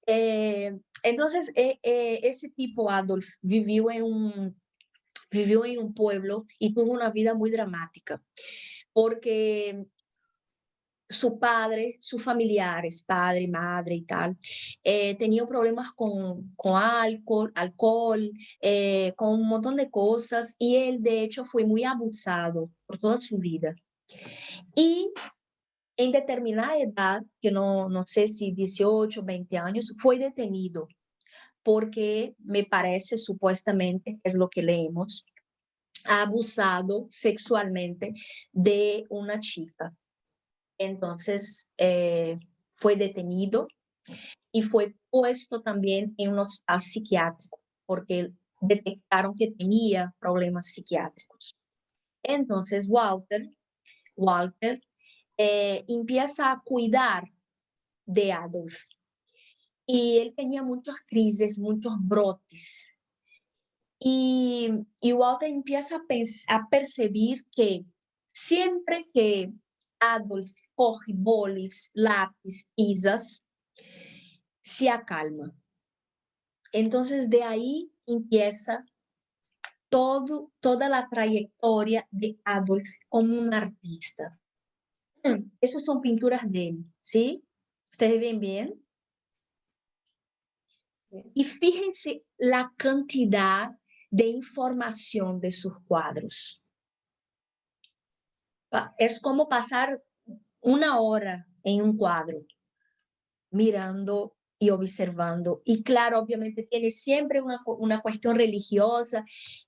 Entonces, ese tipo, Adolf, vivió en un pueblo y tuvo una vida muy dramática, porque su padre, sus familiares, padre, madre y tal, tenían problemas con alcohol, con un montón de cosas, y él de hecho fue muy abusado por toda su vida. Y en determinada edad, que no sé si 18, 20 años, fue detenido porque me parece supuestamente, es lo que leemos, ha abusado sexualmente de una chica. Entonces, fue detenido y fue puesto también en un hospital psiquiátrico porque detectaron que tenía problemas psiquiátricos. Entonces, Walter empieza a cuidar de Adolf y él tenía muchas crisis, muchos brotes. Y Walter empieza a percibir que siempre que Adolf coge bolis, lápiz, tizas, se acalma. Entonces de ahí empieza toda la trayectoria de Adolf como un artista. Esas son pinturas de él, ¿sí? ¿Ustedes ven bien? Y fíjense la cantidad de información de sus cuadros. Es como pasar una hora en un cuadro, mirando y observando. Y claro, obviamente tiene siempre una cuestión religiosa.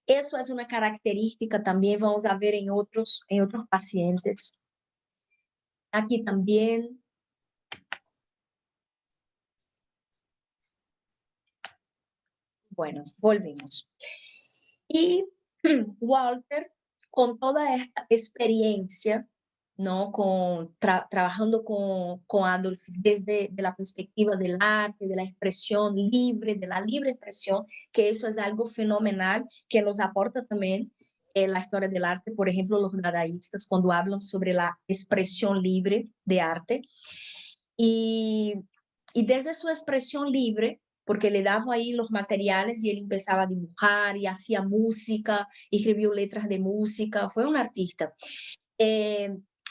Eso es una característica también, vamos a ver en otros pacientes. Aquí también. Bueno, volvemos. Y Walter, con toda esta experiencia, ¿no? Trabajando con Adolf desde la perspectiva del arte, de la expresión libre, de la libre expresión, que eso es algo fenomenal que nos aporta también la historia del arte, por ejemplo, los dadaístas, cuando hablan sobre la expresión libre de arte. Y desde su expresión libre, porque le daba ahí los materiales y él empezaba a dibujar y hacía música, escribió letras de música, fue un artista.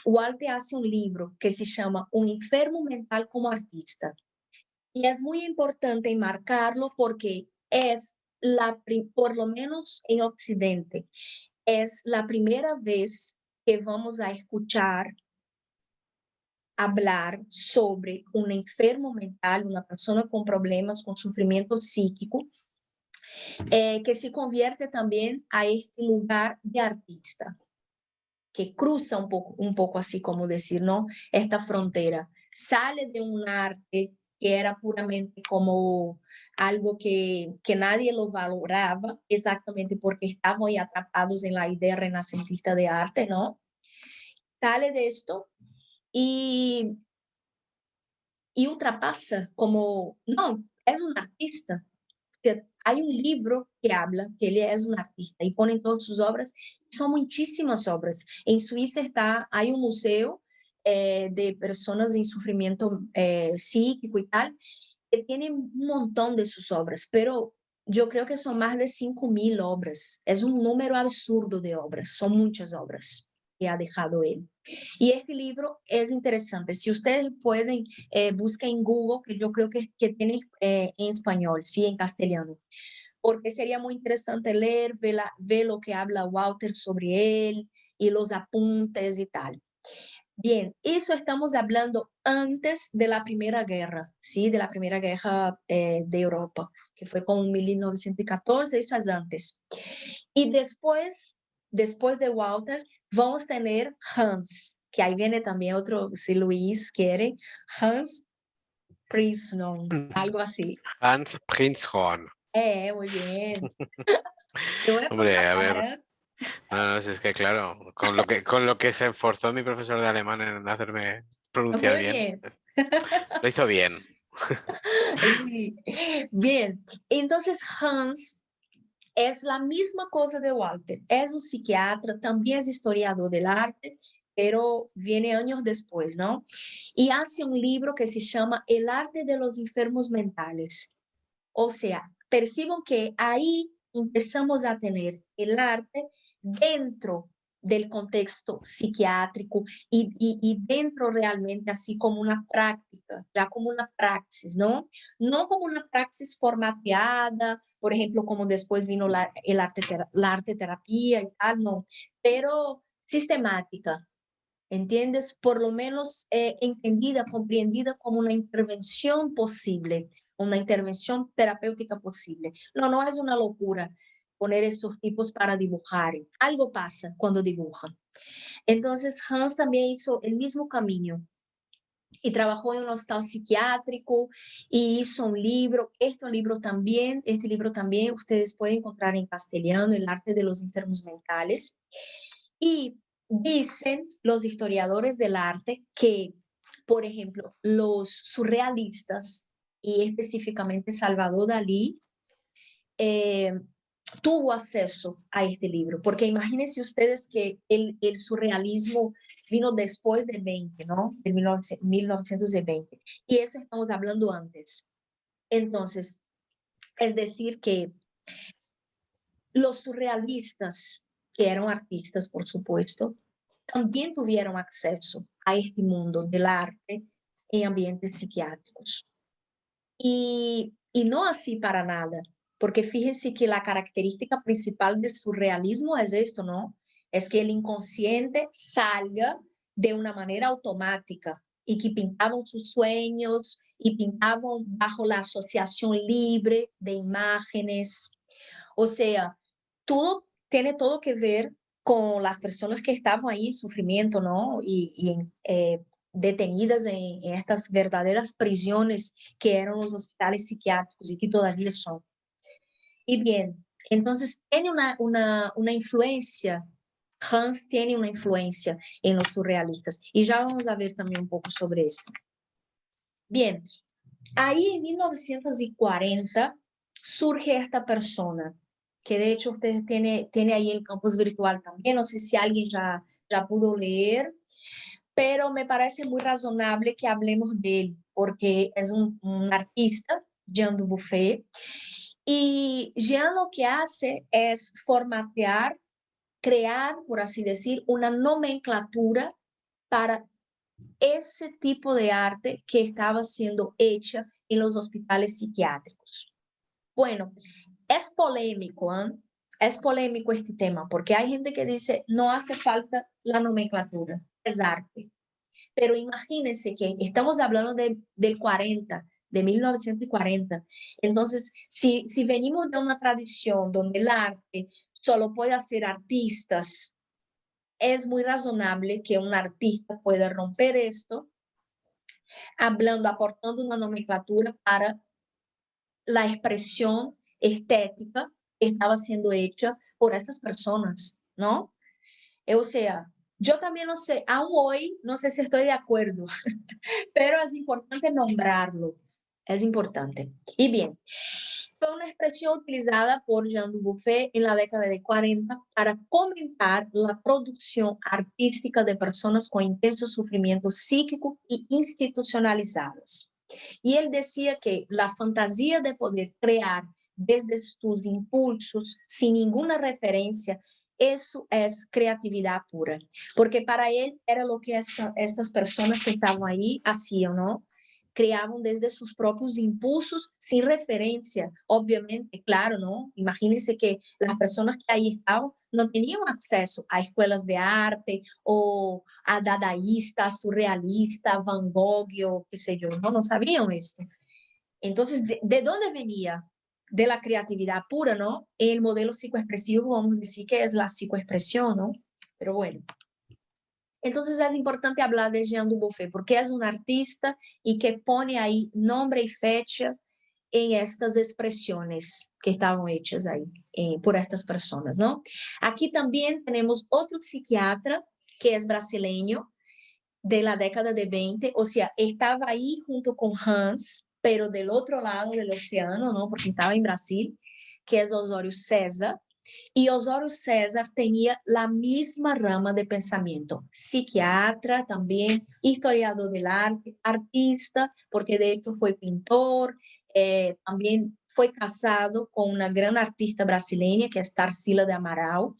Walter hace un libro que se llama Un enfermo mental como artista. Y es muy importante enmarcarlo porque es por lo menos en Occidente, es la primera vez que vamos a escuchar hablar sobre un enfermo mental, una persona con problemas, con sufrimiento psíquico, que se convierte también a este lugar de artista, que cruza un poco así como decir, ¿no? Esta frontera, sale de un arte que era puramente como algo que nadie lo valoraba, exactamente porque estaban ahí atrapados en la idea renacentista de arte, ¿no? Sale de esto y ultrapasa como, no, es un artista. Hay un libro que habla que él es un artista y pone todas sus obras, son muchísimas obras. En Suiza hay un museo de personas en sufrimiento psíquico y tal, que tiene un montón de sus obras, pero yo creo que son más de 5.000 obras. Es un número absurdo de obras, son muchas obras que ha dejado él. Y este libro es interesante. Si ustedes pueden, busquen en Google, que yo creo que tiene en español, sí, en castellano. Porque sería muy interesante leer, ver lo que habla Walter sobre él y los apuntes y tal. Bien, eso estamos hablando antes de la Primera Guerra, ¿sí? De la Primera Guerra de Europa, que fue con 1914, eso es antes. Y después de Walter, vamos a tener Hans, que ahí viene también otro, si Luis quiere, Hans Prinzhorn, algo así. Hans Prinzhorn. Muy bien. Te voy a Hombre, a contratar, ver. No, si es que claro, con lo que se esforzó mi profesor de alemán en hacerme pronunciar Muy bien, bien. lo hizo bien. Sí. Bien, entonces Hans es la misma cosa de Walter, es un psiquiatra, también es historiador del arte, pero viene años después, ¿no? Y hace un libro que se llama El arte de los enfermos mentales. O sea, perciban que ahí empezamos a tener el arte dentro del contexto psiquiátrico y dentro realmente así como una práctica, ya como una praxis, ¿no? No como una praxis formateada, por ejemplo, como después vino la arte terapia y tal, no, pero sistemática, ¿entiendes? Por lo menos entendida, comprendida como una intervención posible, una intervención terapéutica posible. No es una locura poner estos tipos para dibujar. Algo pasa cuando dibujan. Entonces, Hans también hizo el mismo camino y trabajó en un hospital psiquiátrico y hizo un libro. Este libro también ustedes pueden encontrar en castellano, El arte de los enfermos mentales. Y dicen los historiadores del arte que, por ejemplo, los surrealistas y específicamente Salvador Dalí tuvo acceso a este libro, porque imagínense ustedes que el surrealismo vino después de 20, ¿no? De 1920, y eso estamos hablando antes. Entonces, es decir que los surrealistas, que eran artistas, por supuesto, también tuvieron acceso a este mundo del arte en ambientes psiquiátricos. Y no así para nada, porque fíjense que la característica principal del surrealismo es esto, ¿no? Es que el inconsciente salga de una manera automática y que pintaban sus sueños y pintaban bajo la asociación libre de imágenes. O sea, tiene todo que ver con las personas que estaban ahí en sufrimiento, ¿no? Detenidas en estas verdaderas prisiones que eran los hospitales psiquiátricos y que todavía son. Y bien, entonces tiene una influencia, Hans tiene una influencia en los surrealistas. Y ya vamos a ver también un poco sobre esto. Bien, ahí en 1940 surge esta persona que de hecho ustedes tiene ahí el campus virtual también, no sé si alguien ya pudo leer, pero me parece muy razonable que hablemos de él, porque es un artista, Jean Dubuffet, y Jean lo que hace es formatear, crear, por así decir, una nomenclatura para ese tipo de arte que estaba siendo hecha en los hospitales psiquiátricos. Bueno, es polémico, ¿eh? Es polémico este tema, porque hay gente que dice, no hace falta la nomenclatura, es arte. Pero imagínense que estamos hablando del 40, de 1940. Entonces, si venimos de una tradición donde el arte solo puede hacer artistas, es muy razonable que un artista pueda romper esto, hablando, aportando una nomenclatura para la expresión estética que estaba siendo hecha por estas personas, ¿no? O sea, yo también no sé, aún hoy no sé si estoy de acuerdo, pero es importante nombrarlo, es importante. Y bien, fue una expresión utilizada por Jean Dubuffet en la década de 40 para comentar la producción artística de personas con intenso sufrimiento psíquico y institucionalizadas. Y él decía que la fantasía de poder crear desde tus impulsos, sin ninguna referencia, eso es creatividad pura. Porque para él era lo que estas personas que estaban ahí hacían, ¿no? Creaban desde sus propios impulsos, sin referencia, obviamente, claro, ¿no? Imagínense que las personas que ahí estaban no tenían acceso a escuelas de arte o a dadaísta, surrealista, Van Gogh o qué sé yo, no sabían esto. Entonces, ¿de dónde venía? De la creatividad pura, ¿no? El modelo psicoexpresivo, vamos a decir que es la psicoexpresión, ¿no? Pero bueno. Entonces es importante hablar de Jean Dubuffet, porque es un artista y que pone ahí nombre y fecha en estas expresiones que estaban hechas ahí por estas personas, ¿no? Aquí también tenemos otro psiquiatra que es brasileño, de la década de 20, o sea, estaba ahí junto con Hans, pero del otro lado del océano, ¿no? Porque estaba en Brasil, que es Osório César. Y Osório César tenía la misma rama de pensamiento, psiquiatra también, historiador del arte, artista, porque de hecho fue pintor, también fue casado con una gran artista brasileña que es Tarsila de Amaral.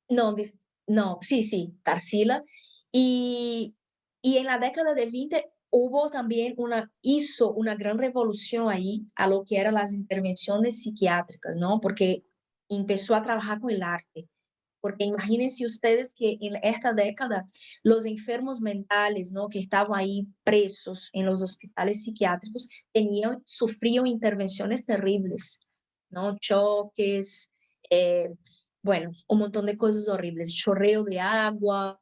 No, sí, Tarsila. Y en la década de 20 hubo también hizo una gran revolución ahí a lo que eran las intervenciones psiquiátricas, ¿no? Porque empezó a trabajar con el arte. Porque imagínense ustedes que en esta década los enfermos mentales, ¿no? Que estaban ahí presos en los hospitales psiquiátricos, sufrían intervenciones terribles, ¿no? Choques, bueno, un montón de cosas horribles, chorreo de agua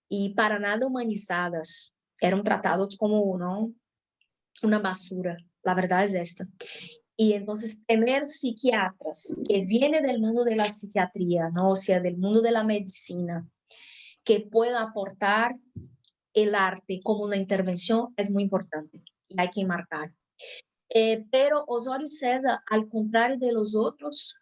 y para nada humanizadas. Eran tratados como, ¿no? Una basura. La verdad es esta. Y entonces tener psiquiatras que vienen del mundo de la psiquiatría, ¿no? O sea, del mundo de la medicina, que pueda aportar el arte como una intervención es muy importante y hay que marcar. Pero Osório César, al contrario de los otros,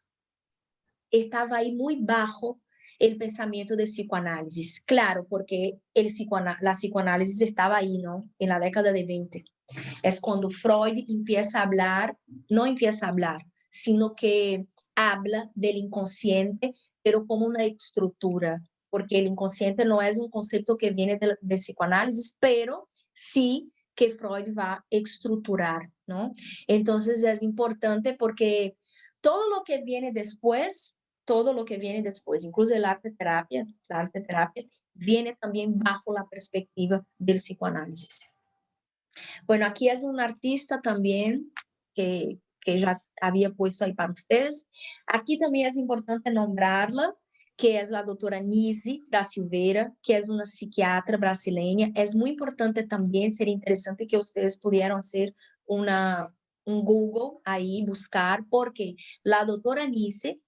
estaba ahí muy bajo el pensamiento de psicoanálisis. Claro, porque la psicoanálisis estaba ahí, ¿no? En la década de 20. Es cuando Freud empieza a hablar, no empieza a hablar, sino que habla del inconsciente, pero como una estructura, porque el inconsciente no es un concepto que viene de psicoanálisis, pero sí que Freud va a estructurar, ¿no? Entonces es importante porque todo lo que viene después, incluso la arte terapia, viene también bajo la perspectiva del psicoanálisis. Bueno, aquí es un artista también que ya había puesto ahí para ustedes. Aquí también es importante nombrarla, que es la doctora Nise da Silveira, que es una psiquiatra brasileña. Es muy importante también, sería interesante que ustedes pudieran hacer un Google ahí, buscar, porque la doctora Nise,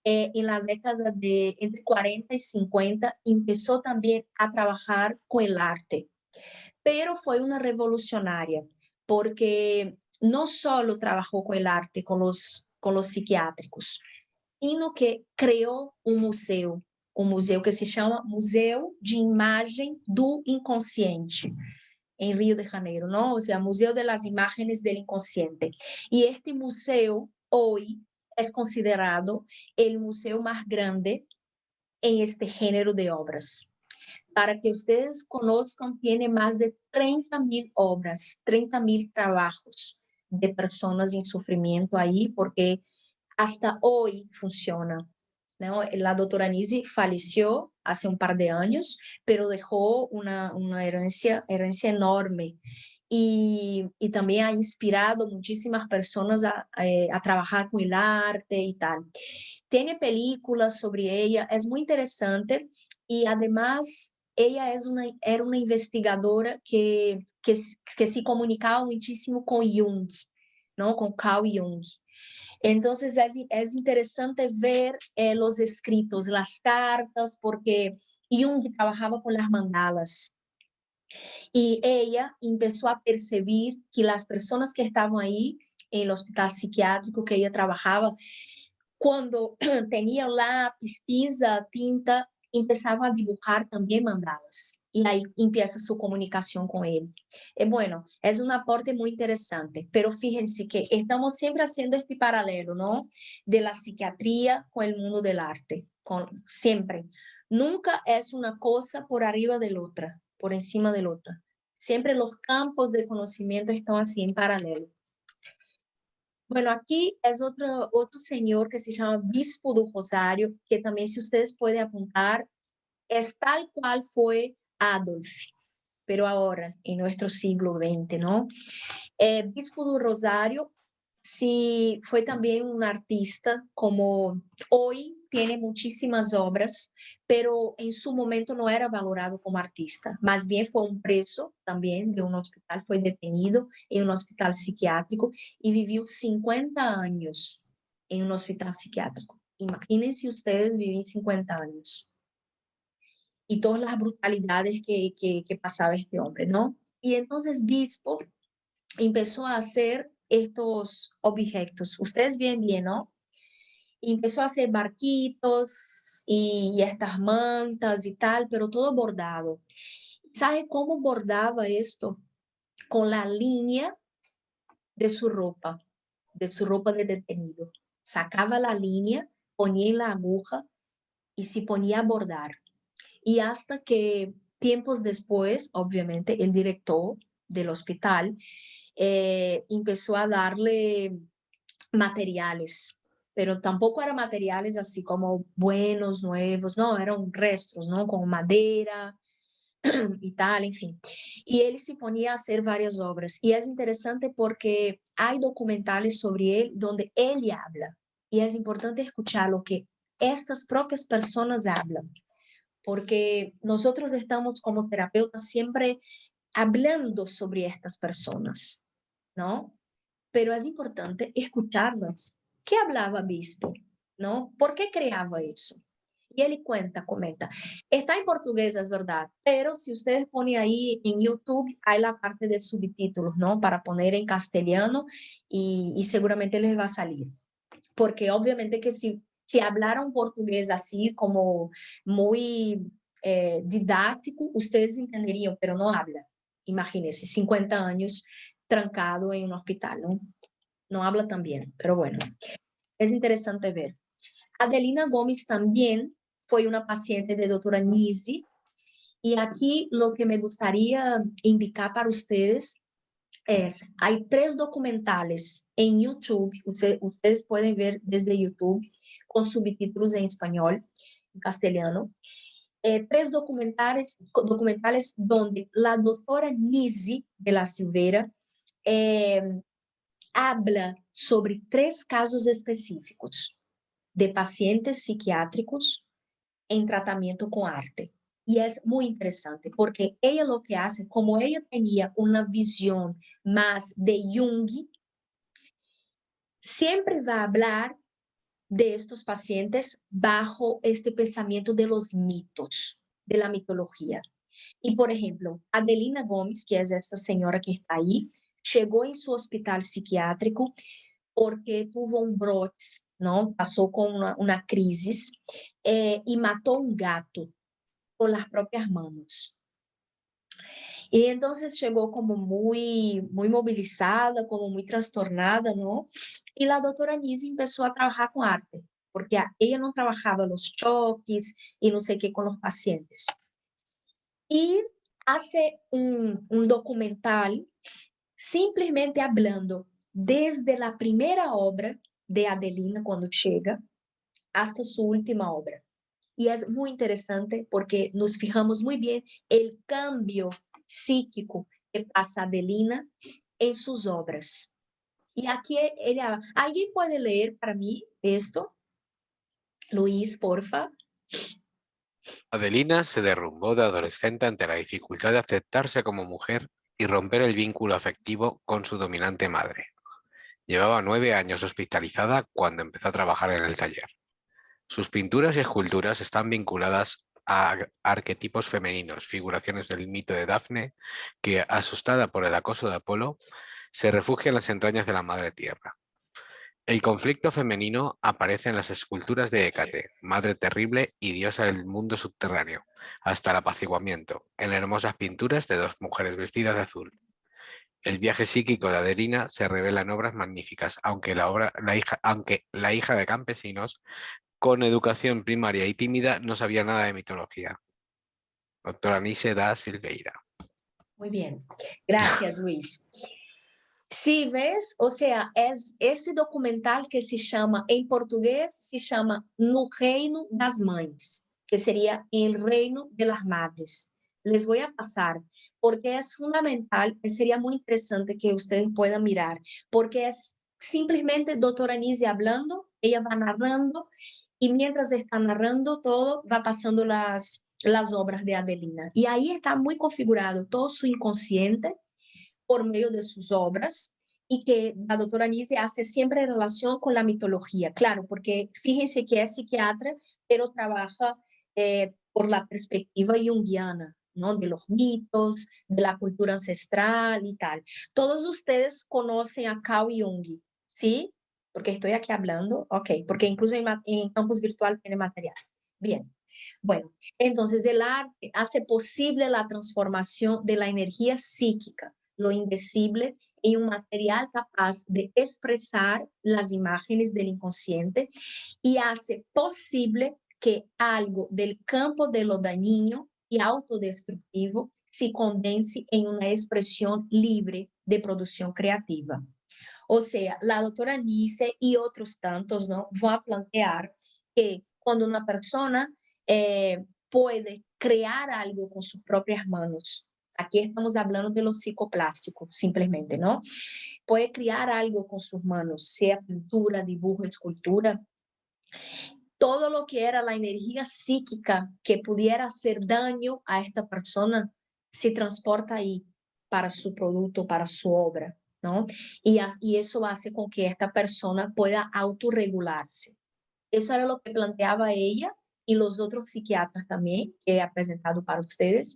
en la década de entre 40 y 50, empezó también a trabajar con el arte. Pero fue una revolucionaria, porque no solo trabajó con el arte, con los psiquiátricos, sino que criou um museu que se chama Museu de Imagem do Inconsciente, em Rio de Janeiro, não? Ou seja, Museu das Imagens do Inconsciente. E este museu, hoje, é considerado o museu mais grande em este gênero de obras. Para que vocês conozcan, tiene más de 30.000 obras, 30.000 trabajos de personas en sufrimiento ahí, porque hasta hoy funciona, ¿no? La doctora Nisi falleció hace un par de años, pero dejó una herencia enorme y también ha inspirado muchísimas personas a trabajar con el arte y tal. Tiene películas sobre ella, es muy interesante y además ella era una investigadora que se comunicaba muchísimo con Jung, ¿no? Con Carl Jung. Entonces es interesante ver los escritos, las cartas, porque Jung trabajaba con las mandalas. Y ella empezó a percibir que las personas que estaban ahí en el hospital psiquiátrico que ella trabajaba, cuando tenían lápiz, tiza, tinta, empezaban a dibujar también mandalas. Y ahí empieza su comunicación con él. Bueno, es un aporte muy interesante, pero fíjense que estamos siempre haciendo este paralelo, ¿no? De la psiquiatría con el mundo del arte, siempre. Nunca es una cosa por arriba de la otra, por encima de la otra. Siempre los campos de conocimiento están así en paralelo. Bueno, aquí es otro señor que se llama Bispo do Rosário, que también, si ustedes pueden apuntar, es tal cual fue Adolf, pero ahora, en nuestro siglo XX, ¿no? Bispo do Rosário sí, fue también un artista, como hoy tiene muchísimas obras, pero en su momento no era valorado como artista, más bien fue un preso también de un hospital, fue detenido en un hospital psiquiátrico y vivió 50 años en un hospital psiquiátrico. Imagínense ustedes vivir 50 años y todas las brutalidades que pasaba este hombre, ¿no? Y entonces Bispo empezó a hacer estos objetos. Ustedes ven bien, ¿no? Y empezó a hacer barquitos y estas mantas y tal, pero todo bordado. ¿Sabe cómo bordaba esto? Con la línea de su ropa de detenido. Sacaba la línea, ponía en la aguja y se ponía a bordar. Y hasta que tiempos después, obviamente, el director del hospital empezó a darle materiales, pero tampoco eran materiales así como buenos, nuevos, no, eran restos, ¿no? Con madera y tal, en fin. Y él se ponía a hacer varias obras. Y es interesante porque hay documentales sobre él donde él habla. Y es importante escuchar lo que estas propias personas hablan, porque nosotros estamos como terapeutas siempre hablando sobre estas personas, ¿no? Pero es importante escucharlas. ¿Qué hablaba Bispo? ¿No? ¿Por qué creaba eso? Y él comenta, está en portugués, es verdad, pero si ustedes ponen ahí en YouTube, hay la parte de subtítulos, ¿no? Para poner en castellano y seguramente les va a salir. Porque obviamente que si hablara un portugués así como muy didáctico, ustedes entenderían, pero no habla. Imagínense, 50 años trancado en un hospital, ¿no? No habla tan bien, pero bueno, es interesante ver. Adelina Gomes también fue una paciente de doctora Nisi, y aquí lo que me gustaría indicar para ustedes es, hay 3 documentales en YouTube, ustedes pueden ver desde YouTube, con subtítulos en español, en castellano, 3 documentales donde la doctora Nisi de la Silveira habla sobre 3 casos específicos de pacientes psiquiátricos en tratamiento con arte. Y es muy interesante porque ella lo que hace, como ella tenía una visión más de Jung, siempre va a hablar de estos pacientes bajo este pensamiento de los mitos, de la mitología. Y, por ejemplo, Adelina Gomes, que es esta señora que está ahí, llegó en su hospital psiquiátrico porque tuvo un brote ¿no? Pasó con una crisis y mató un gato con las propias manos. Y entonces llegó como muy movilizada, como muy trastornada, ¿no? Y la doctora Nise empezó a trabajar con arte, porque ella no trabajaba los choques y no sé qué con los pacientes. Y hace un documental simplesmente hablando desde la primera obra de Adelina cuando llega hasta su última obra. Y es muy interesante porque nos fijamos muy bien el cambio psíquico que pasa Adelina en sus obras. Y aquí ella, ¿alguien puede leer para mí esto? Luis, porfa. Adelina se derrumbó de adolescente ante la dificultad de aceptarse como mujer y romper el vínculo afectivo con su dominante madre. Llevaba 9 años hospitalizada cuando empezó a trabajar en el taller. Sus pinturas y esculturas están vinculadas a arquetipos femeninos, figuraciones del mito de Dafne, que, asustada por el acoso de Apolo, se refugia en las entrañas de la madre tierra. El conflicto femenino aparece en las esculturas de Hécate, madre terrible y diosa del mundo subterráneo, hasta el apaciguamiento, en hermosas pinturas de 2 mujeres vestidas de azul. El viaje psíquico de Adelina se revela en obras magníficas, aunque la hija de campesinos, con educación primaria y tímida, no sabía nada de mitología. Doctora Nise da Silveira. Muy bien. Gracias, Luis. Sí, ves, o sea, es esse documental que se chama, em português, se chama No Reino das Mães, que sería El Reino de las Madres. Les voy a pasar, porque es fundamental, sería muy interesante que ustedes puedan mirar, porque es simplemente doctora Nise hablando, ella va narrando, y mientras está narrando todo, va pasando las obras de Adelina. Y ahí está muy configurado todo su inconsciente, por medio de sus obras, y que la doctora Nise hace siempre en relación con la mitología. Claro, porque fíjense que es psiquiatra, pero trabaja por la perspectiva junguiana, ¿no? De los mitos, de la cultura ancestral y tal. Todos ustedes conocen a Carl Jung, ¿sí? Porque estoy aquí hablando, ok, porque incluso en campus virtual tiene material. Bien. Bueno, entonces el arte hace posible la transformación de la energía psíquica, lo indecible, en un material capaz de expresar las imágenes del inconsciente y hace posible que algo del campo de lo dañino y autodestructivo se condense en una expresión libre de producción creativa. O sea, la doctora Nise y otros tantos, ¿no? Van a plantear que cuando una persona puede crear algo con sus propias manos, aquí estamos hablando de lo psicoplástico, simplemente, ¿no? Puede crear algo con sus manos, sea pintura, dibujo, escultura, todo lo que era la energía psíquica que pudiera hacer daño a esta persona se transporta ahí para su producto, para su obra, ¿no? Y eso hace con que esta persona pueda autorregularse. Eso era lo que planteaba ella y los otros psiquiatras también que he presentado para ustedes,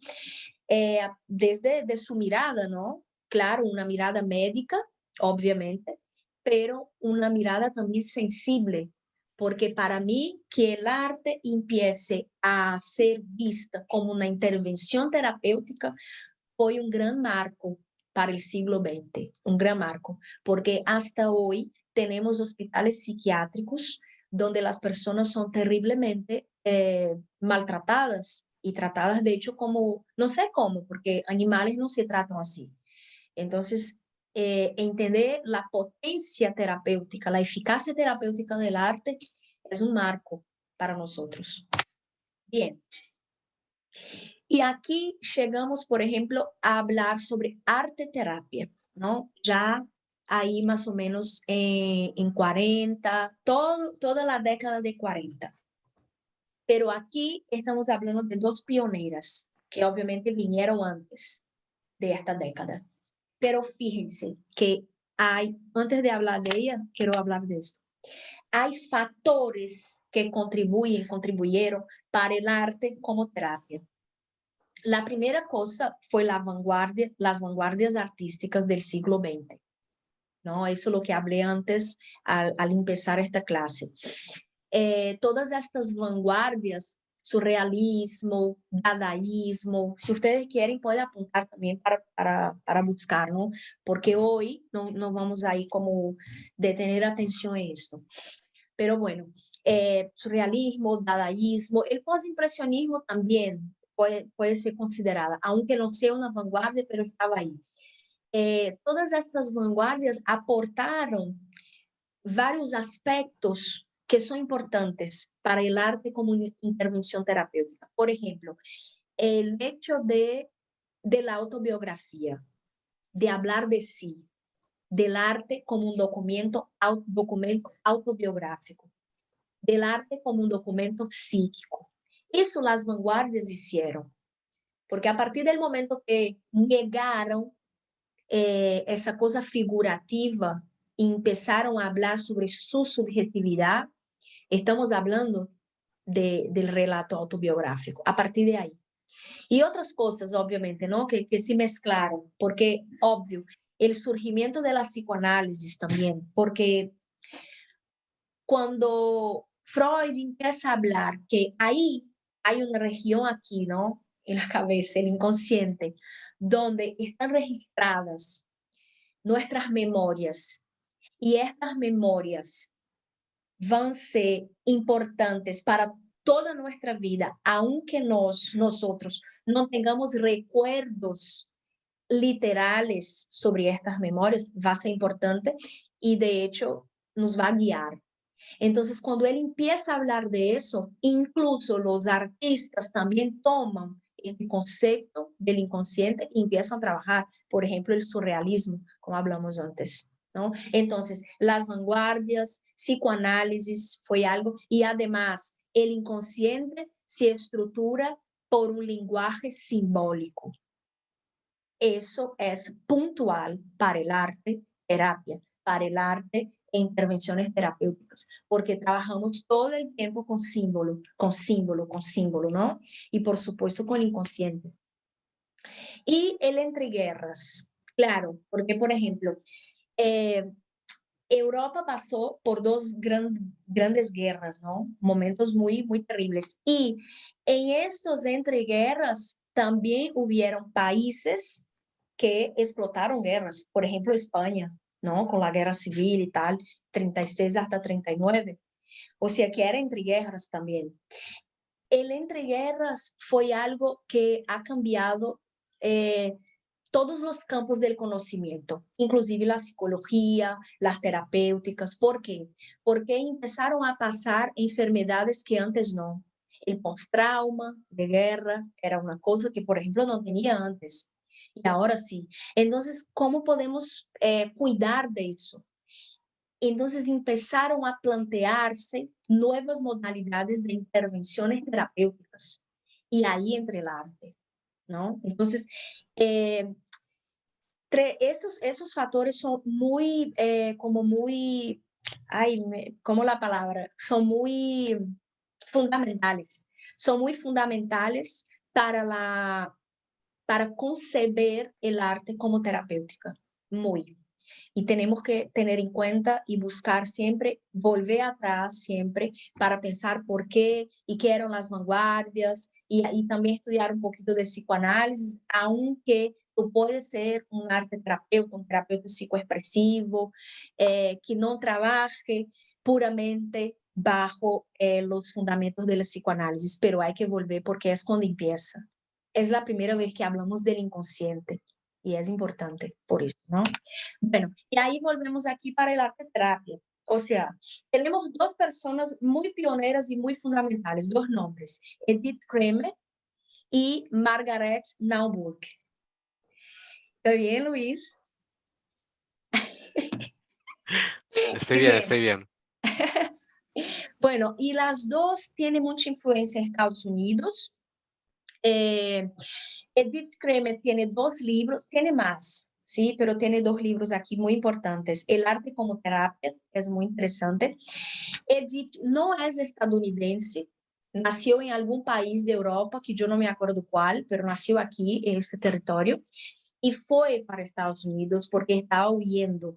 desde de su mirada, ¿no? Claro, una mirada médica, obviamente, pero una mirada también sensible, porque para mí que el arte empiece a ser vista como una intervención terapéutica fue un gran marco para el siglo XX, un gran marco, porque hasta hoy tenemos hospitales psiquiátricos donde las personas son terriblemente maltratadas y tratadas de hecho como, no sé cómo, porque animales no se tratan así. Entonces, entender la potencia terapéutica, la eficacia terapéutica del arte es un marco para nosotros. Bien. Y aquí llegamos, por ejemplo, a hablar sobre arte-terapia, ¿no? Ya ahí más o menos en 40, toda la década de 40. Pero aquí estamos hablando de 2 pioneras que obviamente vinieron antes de esta década. Pero fíjense que hay, antes de hablar de ella, quiero hablar de esto. Hay factores que contribuyeron para el arte como terapia. La primera cosa fue las vanguardias artísticas del siglo XX. ¿no? Eso es lo que hablé antes al empezar esta clase. Todas estas vanguardias, surrealismo, dadaísmo, si ustedes quieren pueden apuntar también para buscar, ¿no? Porque hoy no vamos a ir como detener atención en esto. Pero bueno, surrealismo, dadaísmo, el postimpresionismo también puede ser considerada, aunque no sea una vanguardia, pero estaba ahí. Todas estas vanguardias aportaron varios aspectos que son importantes para el arte como intervención terapéutica. Por ejemplo, el hecho de la autobiografía, de hablar de sí, del arte como un documento autobiográfico, del arte como un documento psíquico. Eso las vanguardias hicieron, porque a partir del momento que negaron esa cosa figurativa y empezaron a hablar sobre su subjetividad, estamos hablando del relato autobiográfico, a partir de ahí. Y otras cosas, obviamente, ¿no? Que se mezclaron, porque, obvio, el surgimiento de la psicoanálisis también, porque cuando Freud empieza a hablar que ahí hay una región aquí, ¿no? En la cabeza, el inconsciente, donde están registradas nuestras memorias, y estas memorias van a ser importantes para toda nuestra vida, aunque nosotros no tengamos recuerdos literales sobre estas memorias, va a ser importante y de hecho nos va a guiar. Entonces, cuando él empieza a hablar de eso, incluso los artistas también toman este concepto del inconsciente y empiezan a trabajar, por ejemplo, el surrealismo, como hablamos antes, ¿no? Entonces, las vanguardias, psicoanálisis fue algo, y además el inconsciente se estructura por un lenguaje simbólico. Eso es puntual para el arte terapia, para el arte e intervenciones terapéuticas, porque trabajamos todo el tiempo con símbolo, ¿no? Y por supuesto con el inconsciente. Y el entreguerras, claro, porque por ejemplo, Europa pasó por dos grandes guerras, ¿no? Momentos muy, muy terribles. Y en estos entreguerras también hubieron países que explotaron guerras, por ejemplo, España, ¿no? Con la guerra civil y tal, 36 hasta 39. O sea, que era entre guerras también. El entreguerras fue algo que ha cambiado todos los campos del conocimiento, inclusive la psicología, las terapéuticas. ¿Por qué? Porque empezaron a pasar enfermedades que antes no. El post-trauma de guerra era una cosa que, por ejemplo, no tenía antes. Y ahora sí. Entonces, ¿cómo podemos cuidar de eso? Entonces empezaron a plantearse nuevas modalidades de intervenciones terapéuticas. Y ahí entra el arte, ¿no? Entonces, esos factores son muy, ¿cómo la palabra? Son muy fundamentales. Son muy fundamentales para conceber el arte como terapéutica. Muy. Y tenemos que tener en cuenta y buscar siempre, volver atrás siempre para pensar por qué y qué eran las vanguardias y también estudiar un poquito de psicoanálisis, aunque tú puedes ser un arte terapeuta, un terapeuta psicoexpresivo, que no trabaje puramente bajo los fundamentos del psicoanálisis, pero hay que volver porque es cuando empieza. Es la primera vez que hablamos del inconsciente y es importante por eso, ¿no? Bueno, y ahí volvemos aquí para el arte terapia. O sea, tenemos dos personas muy pioneras y muy fundamentales, dos nombres, Edith Kremer y Margaret Nauburg. ¿Está bien, Luis? Estoy bien, estoy bien. Bueno, y las dos tienen mucha influencia en Estados Unidos. Edith Kremer tiene 2 libros, tiene más, sí, pero tiene 2 libros aquí muy importantes. El arte como terapia es muy interesante. Edith no es estadounidense, nació en algún país de Europa, que yo no me acuerdo cuál, pero nació aquí en este territorio y fue para Estados Unidos porque estaba huyendo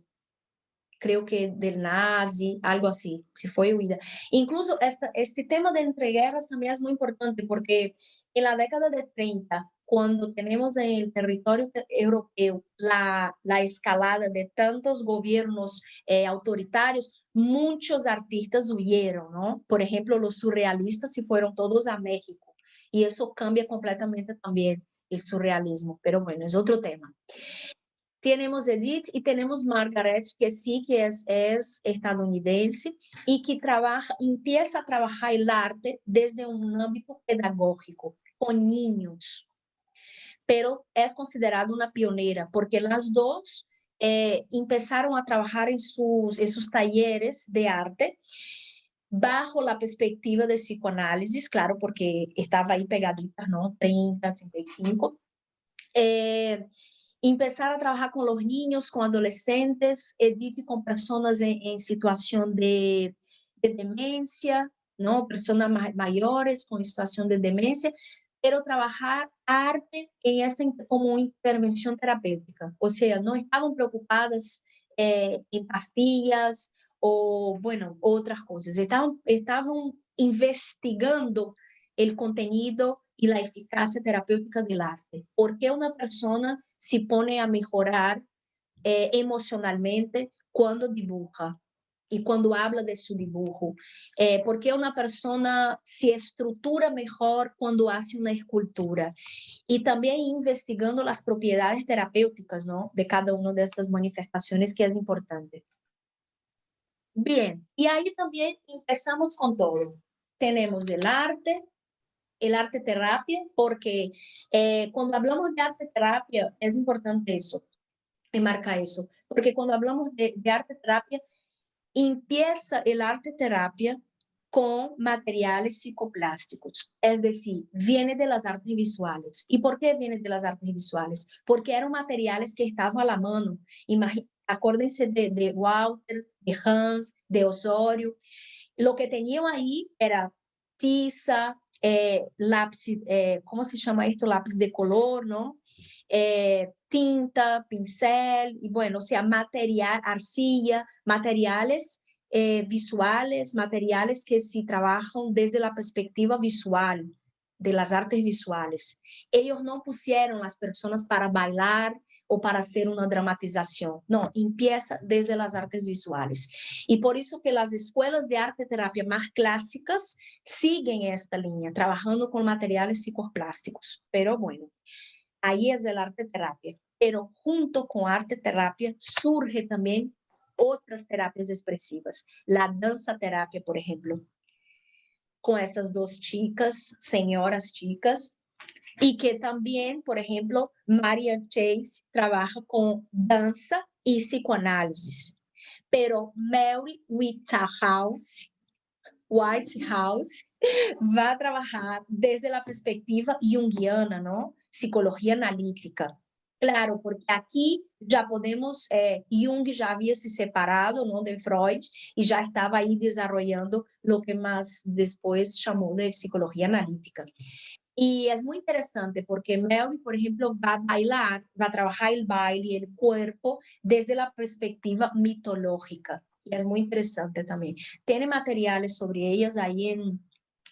creo que del nazi, algo así, si fue huida. Incluso este tema de entreguerras también es muy importante porque en la década de 30, cuando tenemos en el territorio europeo la escalada de tantos gobiernos autoritarios, muchos artistas huyeron, ¿no? Por ejemplo, los surrealistas se fueron todos a México y eso cambia completamente también el surrealismo, pero bueno, es otro tema. Tenemos Edith y tenemos Margaret, que sí que es estadounidense y que empieza a trabajar el arte desde un ámbito pedagógico, con niños. Pero es considerada una pionera, porque las dos empezaron a trabajar en sus talleres de arte bajo la perspectiva de psicoanálisis, claro, porque estaba ahí pegadita, ¿no? 30, 35. Empezar a trabajar con los niños, con adolescentes, Edith con personas en situación de demencia, ¿no? Personas mayores con situación de demencia, pero trabajar arte como intervención terapéutica. O sea, no estaban preocupadas en pastillas o, bueno, otras cosas. Estaban investigando el contenido y la eficacia terapéutica del arte. ¿Por qué una persona se pone a mejorar emocionalmente cuando dibuja y cuando habla de su dibujo? ¿Por qué una persona se estructura mejor cuando hace una escultura? Y también investigando las propiedades terapéuticas, ¿no? De cada una de estas manifestaciones, que es importante. Bien, y ahí también empezamos con todo. Tenemos el arte terapia, porque cuando hablamos de arte terapia es importante eso, enmarcar eso, porque cuando hablamos de arte terapia, empieza el arte terapia con materiales psicoplásticos, es decir, viene de las artes visuales. ¿Y por qué viene de las artes visuales? Porque eran materiales que estaban a la mano. Acuérdense de Walter, de Hans, de Osorio. Lo que tenían ahí era tiza, lápiz, ¿cómo se llama esto? Lápiz de color, ¿no? Tinta, pincel, y bueno, o sea, material, arcilla, materiales visuales, materiales que se trabajan desde la perspectiva visual, de las artes visuales. Ellos no pusieron las personas para bailar o para hacer una dramatización, no, empieza desde las artes visuales. Y por eso que las escuelas de arte terapia más clásicas siguen esta línea, trabajando con materiales psicoplásticos. Pero bueno, ahí es el arte terapia. Pero junto con arte terapia surge también otras terapias expresivas. La danza terapia, por ejemplo, con esas dos chicas, señoras chicas, y que también, por ejemplo, Marian Chase trabaja con danza y psicoanálisis. Pero Mary Whitehouse va a trabajar desde la perspectiva junguiana, ¿no? Psicología analítica. Claro, porque aquí ya podemos, Jung ya había se separado, ¿no? De Freud y ya estaba ahí desarrollando lo que más después llamó de psicología analítica. Y es muy interesante porque Mary, por ejemplo, va a bailar, va a trabajar el baile y el cuerpo desde la perspectiva mitológica. Y es muy interesante también. Tiene materiales sobre ellas ahí en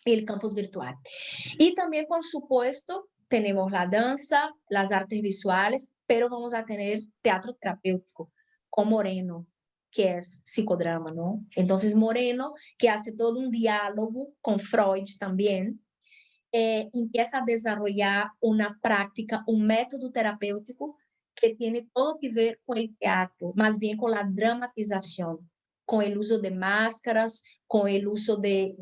el campus virtual. Y también, por supuesto, tenemos la danza, las artes visuales, pero vamos a tener teatro terapéutico con Moreno, que es psicodrama, ¿no? Entonces, Moreno, que hace todo un diálogo con Freud también, empieza a desarrollar una práctica, un método terapéutico que tiene todo que ver con el teatro, más bien con la dramatización, con el uso de máscaras, con el uso de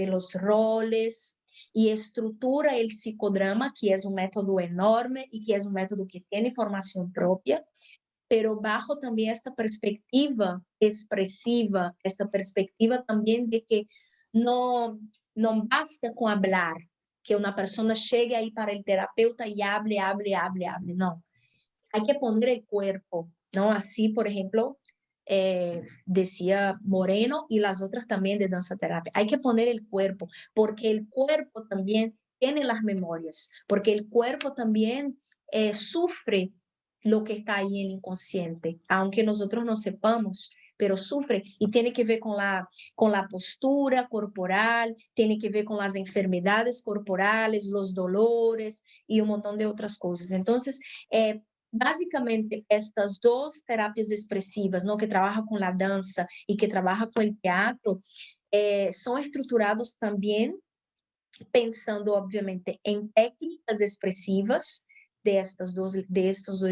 los roles, y estructura el psicodrama, que es un método enorme y que es un método que tiene formación propia, pero bajo también esta perspectiva expresiva, esta perspectiva también de que no basta con hablar, que una persona llegue ahí para el terapeuta y hable, no. Hay que poner el cuerpo, ¿no? Así, por ejemplo, decía Moreno y las otras también de danza terapia. Hay que poner el cuerpo, porque el cuerpo también tiene las memorias, porque el cuerpo también sufre lo que está ahí en el inconsciente, aunque nosotros no sepamos, pero sufre y tiene que ver con la postura corporal, tiene que ver con las enfermedades corporales, los dolores y un montón de otras cosas. Entonces, básicamente, estas dos terapias expresivas, ¿no? Que trabajan con la danza y que trabajan con el teatro, son estruturados también pensando, obviamente, en técnicas expresivas de estos dos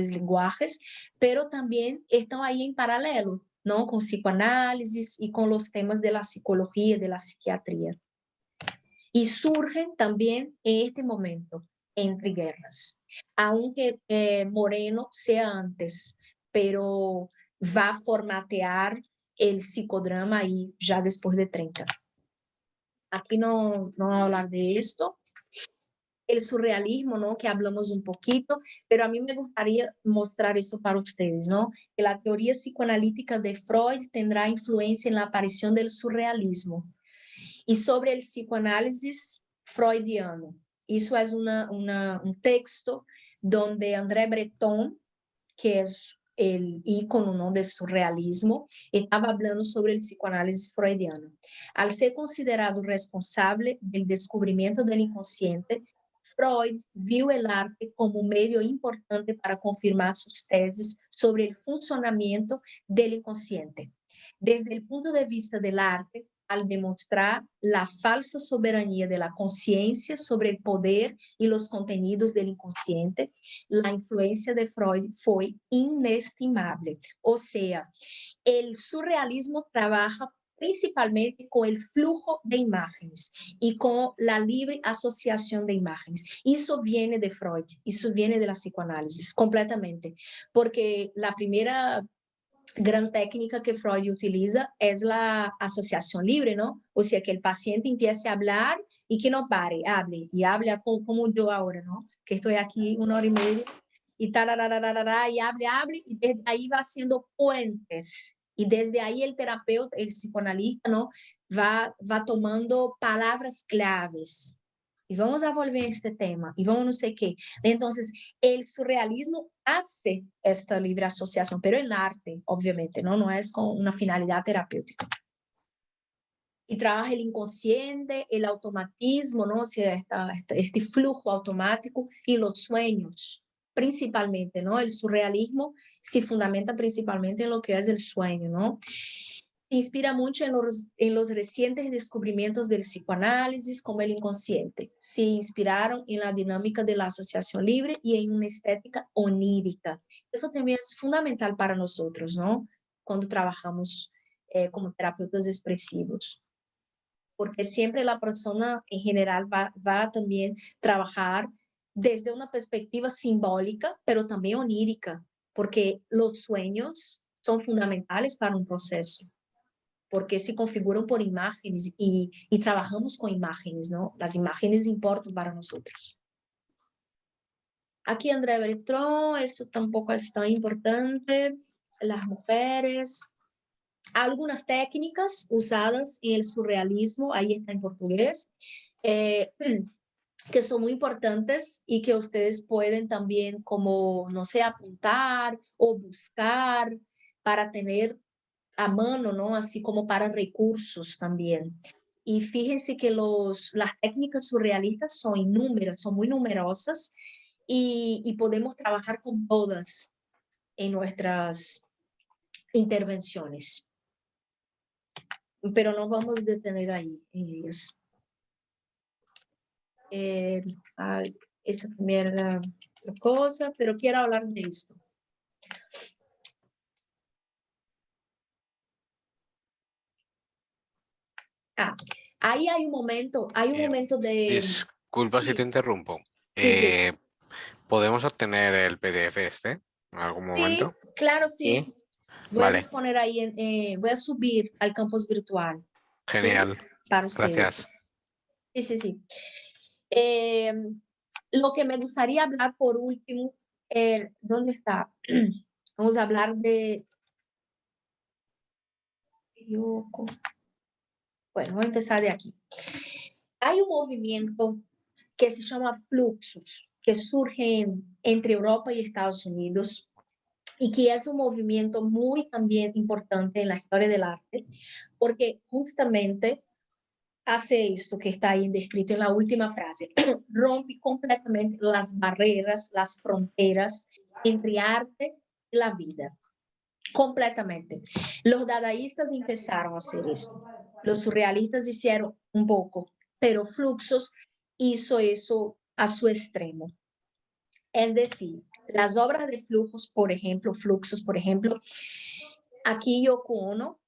lenguajes, pero también están ahí en paralelo, ¿no? Con psicoanálisis y con los temas de la psicología, de la psiquiatría. Y surgen también en este momento, entre guerras. Aunque Moreno sea antes, pero va a formatear el psicodrama ahí ya después de 30. Aquí no voy a hablar de esto. El surrealismo, ¿no? Que hablamos un poquito, pero a mí me gustaría mostrar esto para ustedes, ¿no? Que la teoría psicoanalítica de Freud tendrá influencia en la aparición del surrealismo. Y sobre el psicoanálisis freudiano. Eso es un texto donde André Breton, que es el ícono, ¿no? Del surrealismo, estaba hablando sobre el psicoanálisis freudiano. Al ser considerado responsable del descubrimiento del inconsciente, Freud vio el arte como un medio importante para confirmar sus tesis sobre el funcionamiento del inconsciente. Desde el punto de vista del arte, al demostrar la falsa soberanía de la conciencia sobre el poder y los contenidos del inconsciente, la influencia de Freud fue inestimable. O sea, el surrealismo trabaja principalmente con el flujo de imágenes y con la libre asociación de imágenes. Eso viene de Freud, eso viene de la psicoanálisis, completamente. Porque la primera gran técnica que Freud utiliza es la asociación libre, ¿no? O sea, que el paciente empiece a hablar y que no pare, hable, y hable como yo ahora, ¿no? Que estoy aquí 1 hora y media, y tararararara, y hable, y desde ahí va haciendo puentes, y desde ahí el terapeuta, el psicoanalista, ¿no? Va tomando palabras claves, y vamos a volver a este tema, y vamos no sé qué. Entonces, el surrealismo hace esta libre asociación, pero en arte, obviamente, ¿no? No es con una finalidad terapéutica. Y trabaja el inconsciente, el automatismo, ¿no? O sea, este flujo automático y los sueños, principalmente, ¿no? El surrealismo se fundamenta principalmente en lo que es el sueño, ¿no? Se inspira mucho en los recientes descubrimientos del psicoanálisis como el inconsciente. Se inspiraron en la dinámica de la asociación libre y en una estética onírica. Eso también es fundamental para nosotros, ¿no? Cuando trabajamos como terapeutas expresivos. Porque siempre la persona en general va también trabajar desde una perspectiva simbólica, pero también onírica, porque los sueños son fundamentales para un proceso, porque se configuran por imágenes y trabajamos con imágenes, ¿no? Las imágenes importan para nosotros. Aquí André Breton, eso tampoco es tan importante. Las mujeres, algunas técnicas usadas en el surrealismo, ahí está en portugués, que son muy importantes y que ustedes pueden también como, no sé, apuntar o buscar para tener a mano, ¿no? Así como para recursos también. Y fíjense que las técnicas surrealistas son inúmeras, son muy numerosas y podemos trabajar con todas en nuestras intervenciones. Pero no vamos a detener ahí en ellas. Eso también era otra cosa, pero quiero hablar de esto. Ahí hay un momento de... Disculpa si te interrumpo. Sí. ¿Podemos obtener el PDF en algún momento? Sí, claro, sí. ¿Sí? Voy a Vale. disponer ahí, voy a subir al campus virtual. Genial. ¿Sí? Para ustedes. Gracias. Sí. Lo que me gustaría hablar por último, ¿dónde está? Vamos a hablar de... Bueno, voy a empezar de aquí. Hay un movimiento que se llama Fluxus, que surge entre Europa y Estados Unidos, y que es un movimiento muy también importante en la historia del arte, porque justamente hace esto que está ahí descrito en la última frase, rompe completamente las barreras, las fronteras entre arte y la vida. Completamente. Los dadaístas empezaron a hacer esto. Los surrealistas hicieron un poco, pero Fluxus hizo eso a su extremo. Es decir, las obras de Fluxus, por ejemplo, aquí Yoko Ono,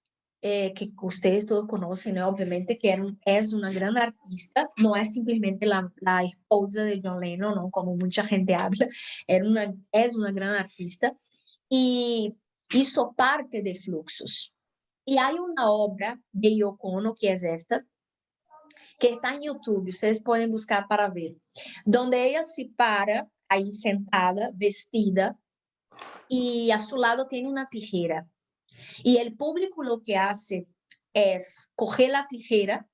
que ustedes todos conocen, ¿no? Obviamente que es una gran artista, no es simplemente la esposa de John Lennon, ¿no? Como mucha gente habla, es una gran artista y hizo parte de Fluxus. Y hay una obra de Yoko Ono, que es esta, que está en YouTube, ustedes pueden buscar para ver, donde ella se para ahí sentada, vestida, y a su lado tiene una tijera. Y el público lo que hace es coger la tijera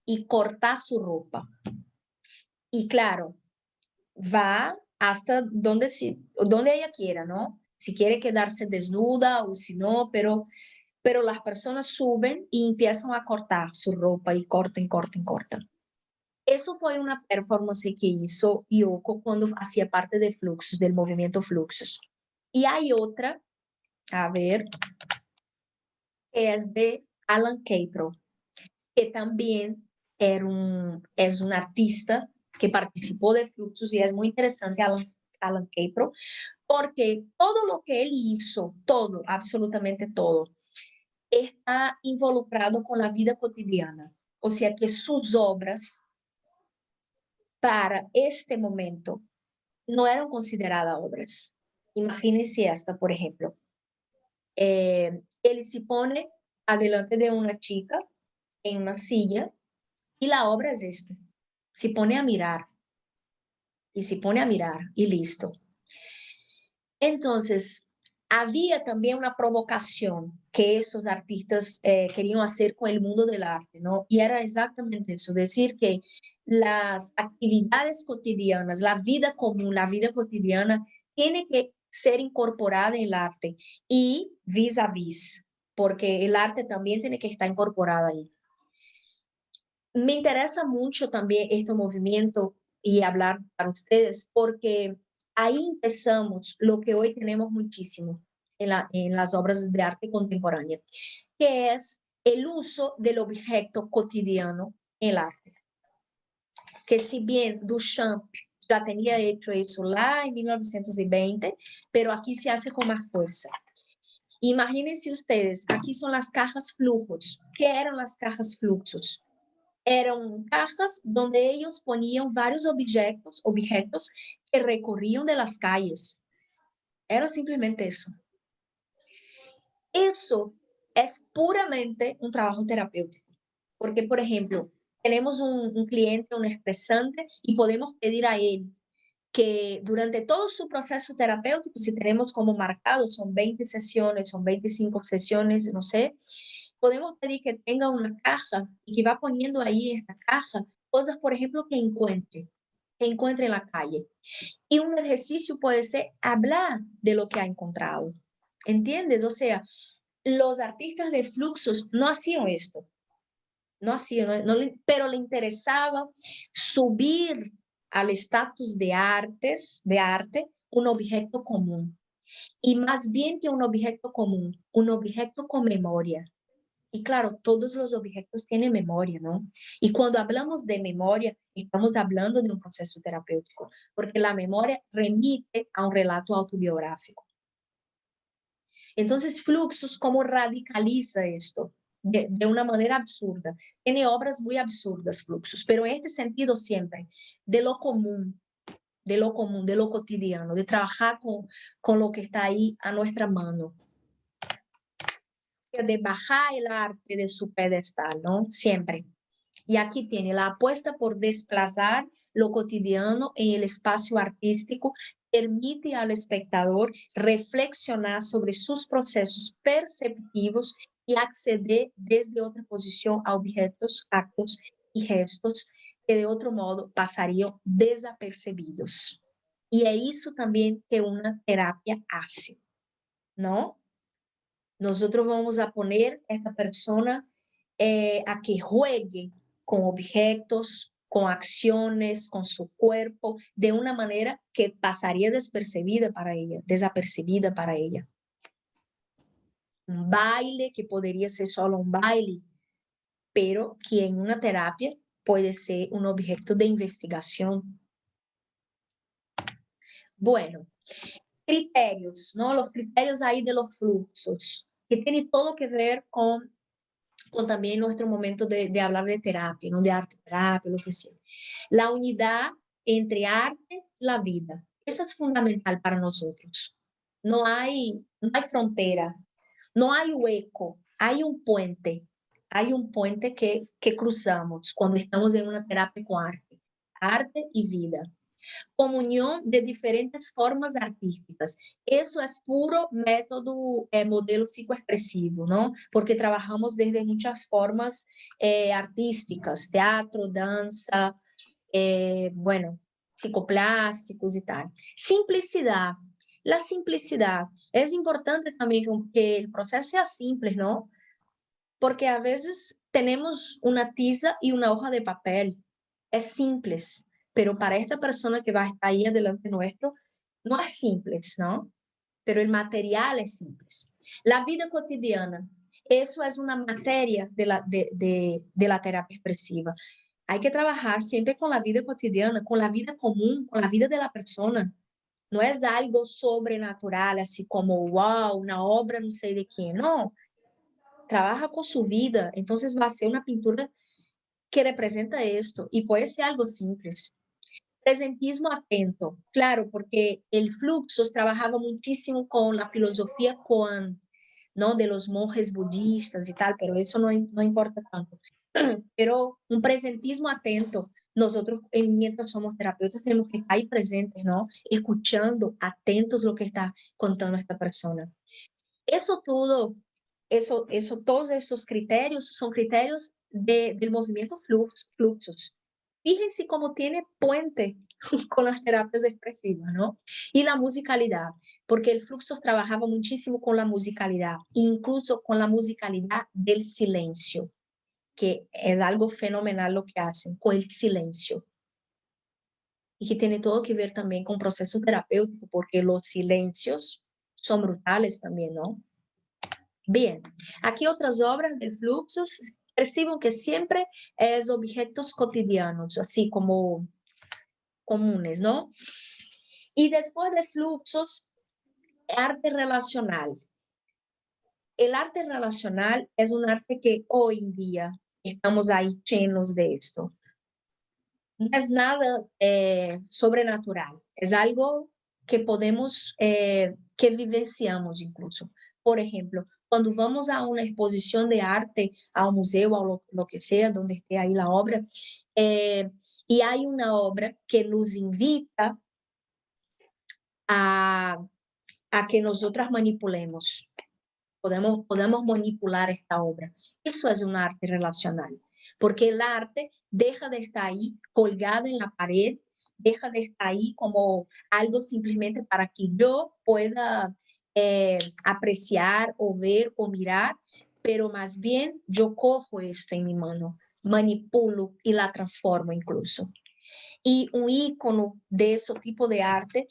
y cortar su ropa. Y claro, va hasta donde ella quiera, ¿no? Si quiere quedarse desnuda o si no, pero las personas suben y empiezan a cortar su ropa y cortan. Eso fue una performance que hizo Yoko cuando hacía parte de Fluxus, del movimiento Fluxus. Y hay otra, a ver, que es de Alan Capro, que también es un artista que participó de Fluxus y es muy interesante Alan Capro, porque todo lo que él hizo, todo, absolutamente todo, está involucrado con la vida cotidiana. O sea que sus obras para este momento no eran consideradas obras. Imagínense esta, por ejemplo. Él se pone adelante de una chica en una silla y la obra es esto. Se pone a mirar y listo. Entonces, había también una provocación que estos artistas querían hacer con el mundo del arte, ¿no? Y era exactamente eso, decir que las actividades cotidianas, la vida común, la vida cotidiana, tiene que ser incorporada en el arte y vis a vis, porque el arte también tiene que estar incorporado ahí. Me interesa mucho también este movimiento y hablar para ustedes, porque ahí empezamos lo que hoy tenemos muchísimo en las obras de arte contemporánea, que es el uso del objeto cotidiano en el arte. Que si bien Duchamp ya tenía hecho eso lá en 1920, pero aquí se hace con más fuerza. Imagínense ustedes, aquí son las cajas Fluxus. ¿Qué eran las cajas Fluxus? Eran cajas donde ellos ponían varios objetos que recorrían de las calles. Era simplemente eso. Eso es puramente un trabajo terapéutico. Porque, por ejemplo, tenemos un cliente, un expresante, y podemos pedir a él que durante todo su proceso terapéutico, si tenemos como marcado, son 20 sesiones, son 25 sesiones, no sé, podemos pedir que tenga una caja y que va poniendo ahí en esta caja cosas, por ejemplo, que encuentre en la calle. Y un ejercicio puede ser hablar de lo que ha encontrado. ¿Entiendes? O sea, los artistas de Fluxus no hacían esto. No hacían, pero le interesaba subir al estatus de arte un objeto común. Y más bien que un objeto común, un objeto con memoria. Y claro, todos los objetos tienen memoria, ¿no? Y cuando hablamos de memoria, estamos hablando de un proceso terapéutico, porque la memoria remite a un relato autobiográfico. Entonces, Fluxus, ¿cómo radicaliza esto? De una manera absurda. Tiene obras muy absurdas, Fluxus, pero en este sentido siempre, de lo común, de lo cotidiano, de trabajar con lo que está ahí a nuestra mano. De bajar el arte de su pedestal, ¿no? Siempre. Y aquí tiene la apuesta por desplazar lo cotidiano en el espacio artístico, permite al espectador reflexionar sobre sus procesos perceptivos y acceder desde otra posición a objetos, actos y gestos que de otro modo pasarían desapercibidos. Y es eso también que una terapia hace. ¿no? Nosotros vamos a poner a esta persona a que juegue con objetos, con acciones, con su cuerpo, de una manera que pasaría desapercibida para ella. Un baile que podría ser solo un baile, pero que en una terapia puede ser un objeto de investigación. Bueno, criterios, ¿no? Los criterios ahí de los fluxos, que tiene todo que ver con también nuestro momento de hablar de terapia, ¿no? De arte terapia, lo que sea. La unidad entre arte y la vida. Eso es fundamental para nosotros. No hay frontera, no hay hueco, hay un puente. Hay un puente que cruzamos cuando estamos en una terapia con arte y vida. Comunión de diferentes formas artísticas. Eso es puro método, modelo psicoexpresivo, ¿no? Porque trabajamos desde muchas formas artísticas, teatro, danza, bueno, psicoplásticos y tal. Simplicidad. La simplicidad. Es importante también que el proceso sea simple, ¿no? Porque a veces tenemos una tiza y una hoja de papel. Es simples, pero para esta persona que va a estar ahí adelante nuestro, no es simples, ¿no? Pero el material es simples. La vida cotidiana, eso es una materia de la terapia expresiva. Hay que trabajar siempre con la vida cotidiana, con la vida común, con la vida de la persona. No es algo sobrenatural, así como, wow, una obra no sé de quién, no. Trabaja con su vida, entonces va a ser una pintura que representa esto y puede ser algo simple. Presentismo atento, claro, porque el Fluxus trabajaba muchísimo con la filosofía Koan, ¿no? De los monjes budistas y tal, pero eso no importa tanto. Pero un presentismo atento, nosotros mientras somos terapeutas tenemos que estar ahí presentes, ¿no? Escuchando, atentos lo que está contando esta persona. Eso todo, todos estos criterios son criterios del movimiento Fluxus. Fíjense cómo tiene puente con las terapias expresivas, ¿no? Y la musicalidad, porque el Fluxus trabajaba muchísimo con la musicalidad, incluso con la musicalidad del silencio, que es algo fenomenal lo que hacen con el silencio. Y que tiene todo que ver también con proceso terapéutico, porque los silencios son brutales también, ¿no? Bien, aquí otras obras del Fluxus perciben que siempre es objetos cotidianos, así como comunes, ¿no? Y después de Fluxus, arte relacional. El arte relacional es un arte que hoy en día estamos ahí llenos de esto. No es nada sobrenatural, es algo que podemos, que vivenciamos incluso. Por ejemplo, cuando vamos a una exposición de arte, a un museo, a lo que sea, donde esté ahí la obra, y hay una obra que nos invita a que nosotras manipulemos, podemos manipular esta obra. Eso es un arte relacional, porque el arte deja de estar ahí colgado en la pared, deja de estar ahí como algo simplemente para que yo pueda apreciar o ver o mirar, pero más bien yo cojo esto en mi mano, manipulo y la transformo incluso. Y un ícono de ese tipo de arte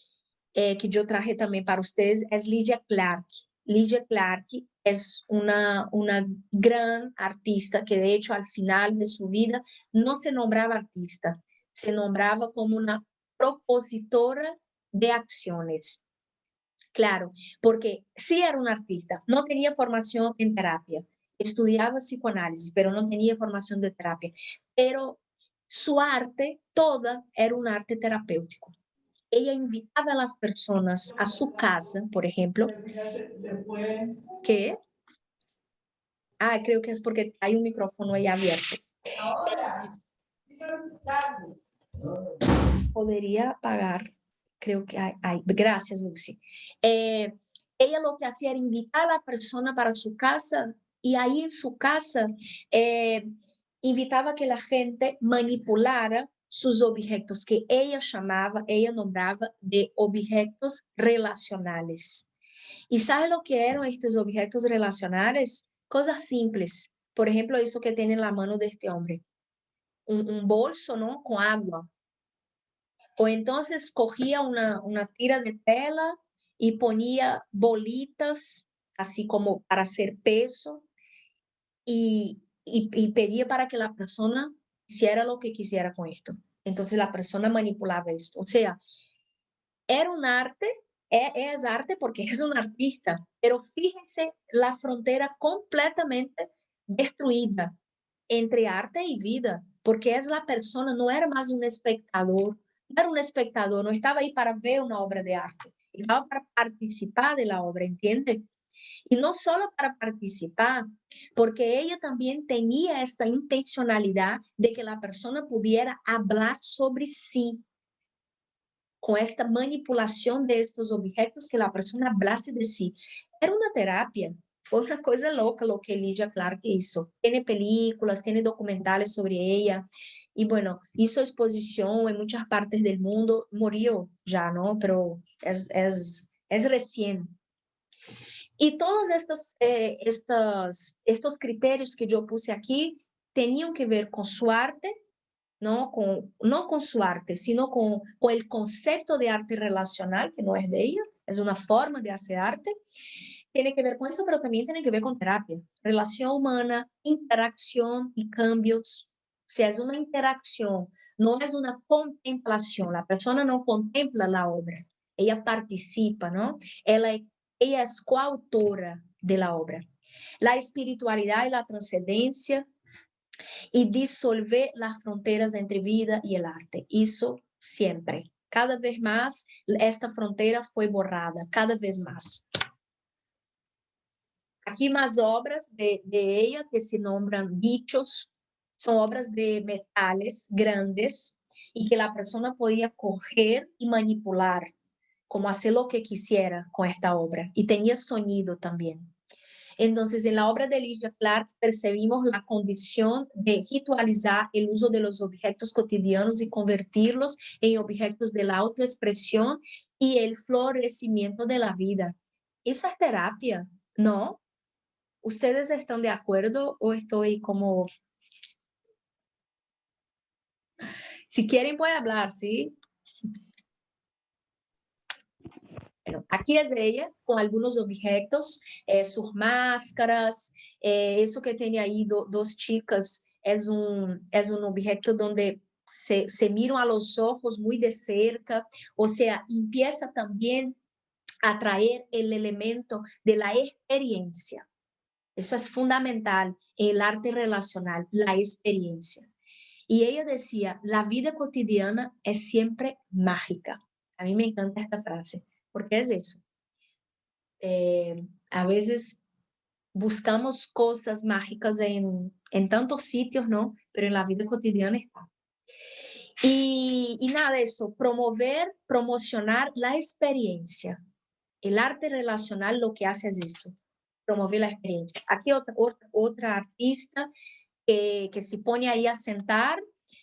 que yo traje también para ustedes es Lydia Clark. Lydia Clark es una gran artista que de hecho al final de su vida no se nombraba artista, se nombraba como una propositora de acciones. Claro, porque sí era una artista, no tenía formación en terapia, estudiaba psicoanálisis, pero no tenía formación de terapia, pero su arte toda era un arte terapéutico. Ella invitaba a las personas a su casa, por ejemplo, que, creo que es porque hay un micrófono ahí abierto. Podría apagar, creo que hay. Gracias, Lucy. Ella lo que hacía era invitar a la persona para su casa y ahí en su casa invitaba a que la gente manipulara sus objetos, que ella nombraba de objetos relacionales. ¿Y sabe lo que eran estos objetos relacionales? Cosas simples. Por ejemplo, eso que tiene en la mano de este hombre. Un bolso, ¿no? Con agua. O entonces cogía una tira de tela y ponía bolitas, así como para hacer peso, y pedía para que la persona hiciera lo que quisiera con esto. Entonces la persona manipulaba esto. O sea, era un arte, es arte porque es un artista, pero fíjense la frontera completamente destruida entre arte y vida, porque es la persona, no era más un espectador, no era un espectador, no estaba ahí para ver una obra de arte, estaba para participar de la obra, ¿entiende? Y no solo para participar, porque ella también tenía esta intencionalidad de que la persona pudiera hablar sobre sí, con esta manipulación de estos objetos, que la persona hablase de sí. Era una terapia. Fue una cosa loca lo que Lydia Clark hizo. Tiene películas, tiene documentales sobre ella. Y bueno, hizo exposición en muchas partes del mundo. Murió ya, ¿no? Pero es recién. Y todos estos criterios que yo puse aquí tenían que ver con su arte, no con su arte, sino con el concepto de arte relacional, que no es de ella, es una forma de hacer arte. Tiene que ver con eso, pero también tiene que ver con terapia. Relación humana, interacción y cambios. O sea, es una interacción, no es una contemplación. La persona no contempla la obra, ella participa, ¿no? Ella es coautora de la obra. La espiritualidad y la trascendencia, y disolver las fronteras entre vida y el arte. Eso siempre. Cada vez más, esta frontera fue borrada, cada vez más. Aquí más obras de ella que se nombran dichos, son obras de metales grandes y que la persona podía coger y manipular, como hacer lo que quisiera con esta obra. Y tenía sonido también. Entonces, en la obra de Lydia Clark percibimos la condición de ritualizar el uso de los objetos cotidianos y convertirlos en objetos de la autoexpresión y el florecimiento de la vida. Eso es terapia, ¿no? ¿Ustedes están de acuerdo o estoy como... Si quieren pueden hablar, ¿sí? Bueno, aquí es ella con algunos objetos, sus máscaras, eso que tiene ahí dos chicas, es un objeto donde se miran a los ojos muy de cerca, o sea, empieza también a traer el elemento de la experiencia. Eso es fundamental en el arte relacional, la experiencia. Y ella decía, la vida cotidiana es siempre mágica. A mí me encanta esta frase, porque es eso. A veces buscamos cosas mágicas en tantos sitios, ¿no? Pero en la vida cotidiana está. Y nada, eso, promocionar la experiencia. El arte relacional lo que hace es eso, promover la experiencia. Aquí otra artista que se pone ahí a sentar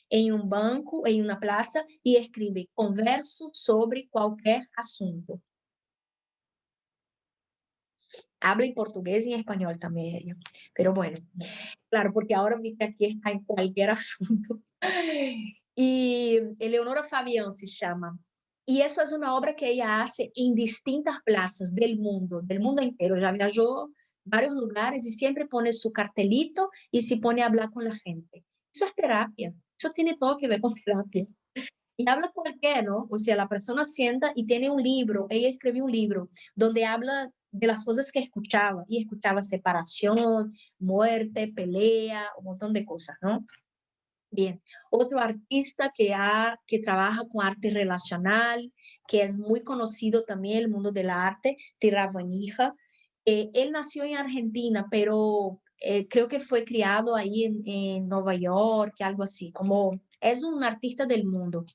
en un banco, en una plaza, y escribe, converso sobre cualquier asunto. Habla en portugués y en español también ella. Pero bueno, claro, porque ahora vi que aquí está en cualquier asunto. Y Eleonora Fabián se llama. Y eso es una obra que ella hace en distintas plazas del mundo entero. Ya viajó varios lugares y siempre pone su cartelito y se pone a hablar con la gente. Eso es terapia. Eso tiene todo que ver con terapia. Y habla cualquiera, ¿no? O sea, la persona sienta y tiene un libro, ella escribió un libro donde habla de las cosas que escuchaba, y escuchaba separación, muerte, pelea, un montón de cosas, ¿no? Bien, otro artista que trabaja con arte relacional, que es muy conocido también en el mundo del arte, Tiravanija. Él nació en Argentina, pero creo que fue criado ahí en Nueva York, algo así, como es un artista del mundo.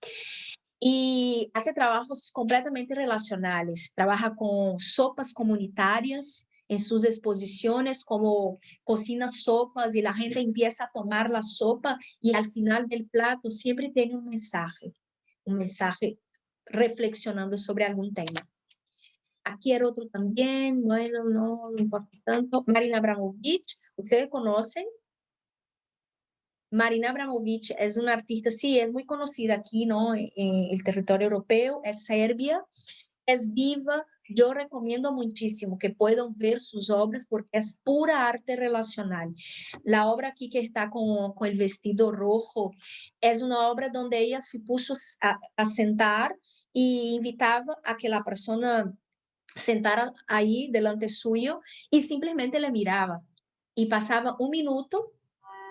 Y hace trabajos completamente relacionales, trabaja con sopas comunitarias en sus exposiciones, como cocina sopas y la gente empieza a tomar la sopa y al final del plato siempre tiene un mensaje reflexionando sobre algún tema. Aquí era otro también, bueno, no importa tanto. Marina Abramović, ¿ustedes conocen? Marina Abramović es una artista, sí, es muy conocida aquí, ¿no? En el territorio europeo, es serbia, es viva. Yo recomiendo muchísimo que puedan ver sus obras porque es pura arte relacional. La obra aquí que está con el vestido rojo es una obra donde ella se puso a sentar y invitaba a que la persona sentara ahí delante suyo y simplemente le miraba. Y pasaba un minuto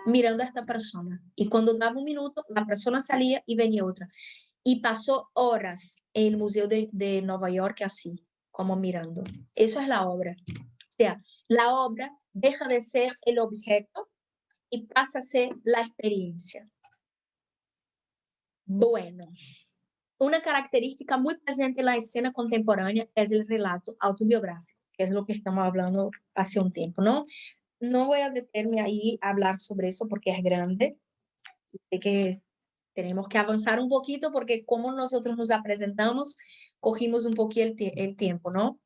mirando a esta persona. Y cuando daba un minuto, la persona salía y venía otra. Y pasó horas en el Museo de Nueva York así, como mirando. Eso es la obra. O sea, la obra deja de ser el objeto y pasa a ser la experiencia. Bueno, una característica muy presente en la escena contemporánea es el relato autobiográfico, que es lo que estamos hablando hace un tiempo, ¿no? No voy a detenerme ahí a hablar sobre eso porque es grande. Sé que tenemos que avanzar un poquito porque como nosotros nos presentamos, cogimos un poquito el tiempo, ¿no?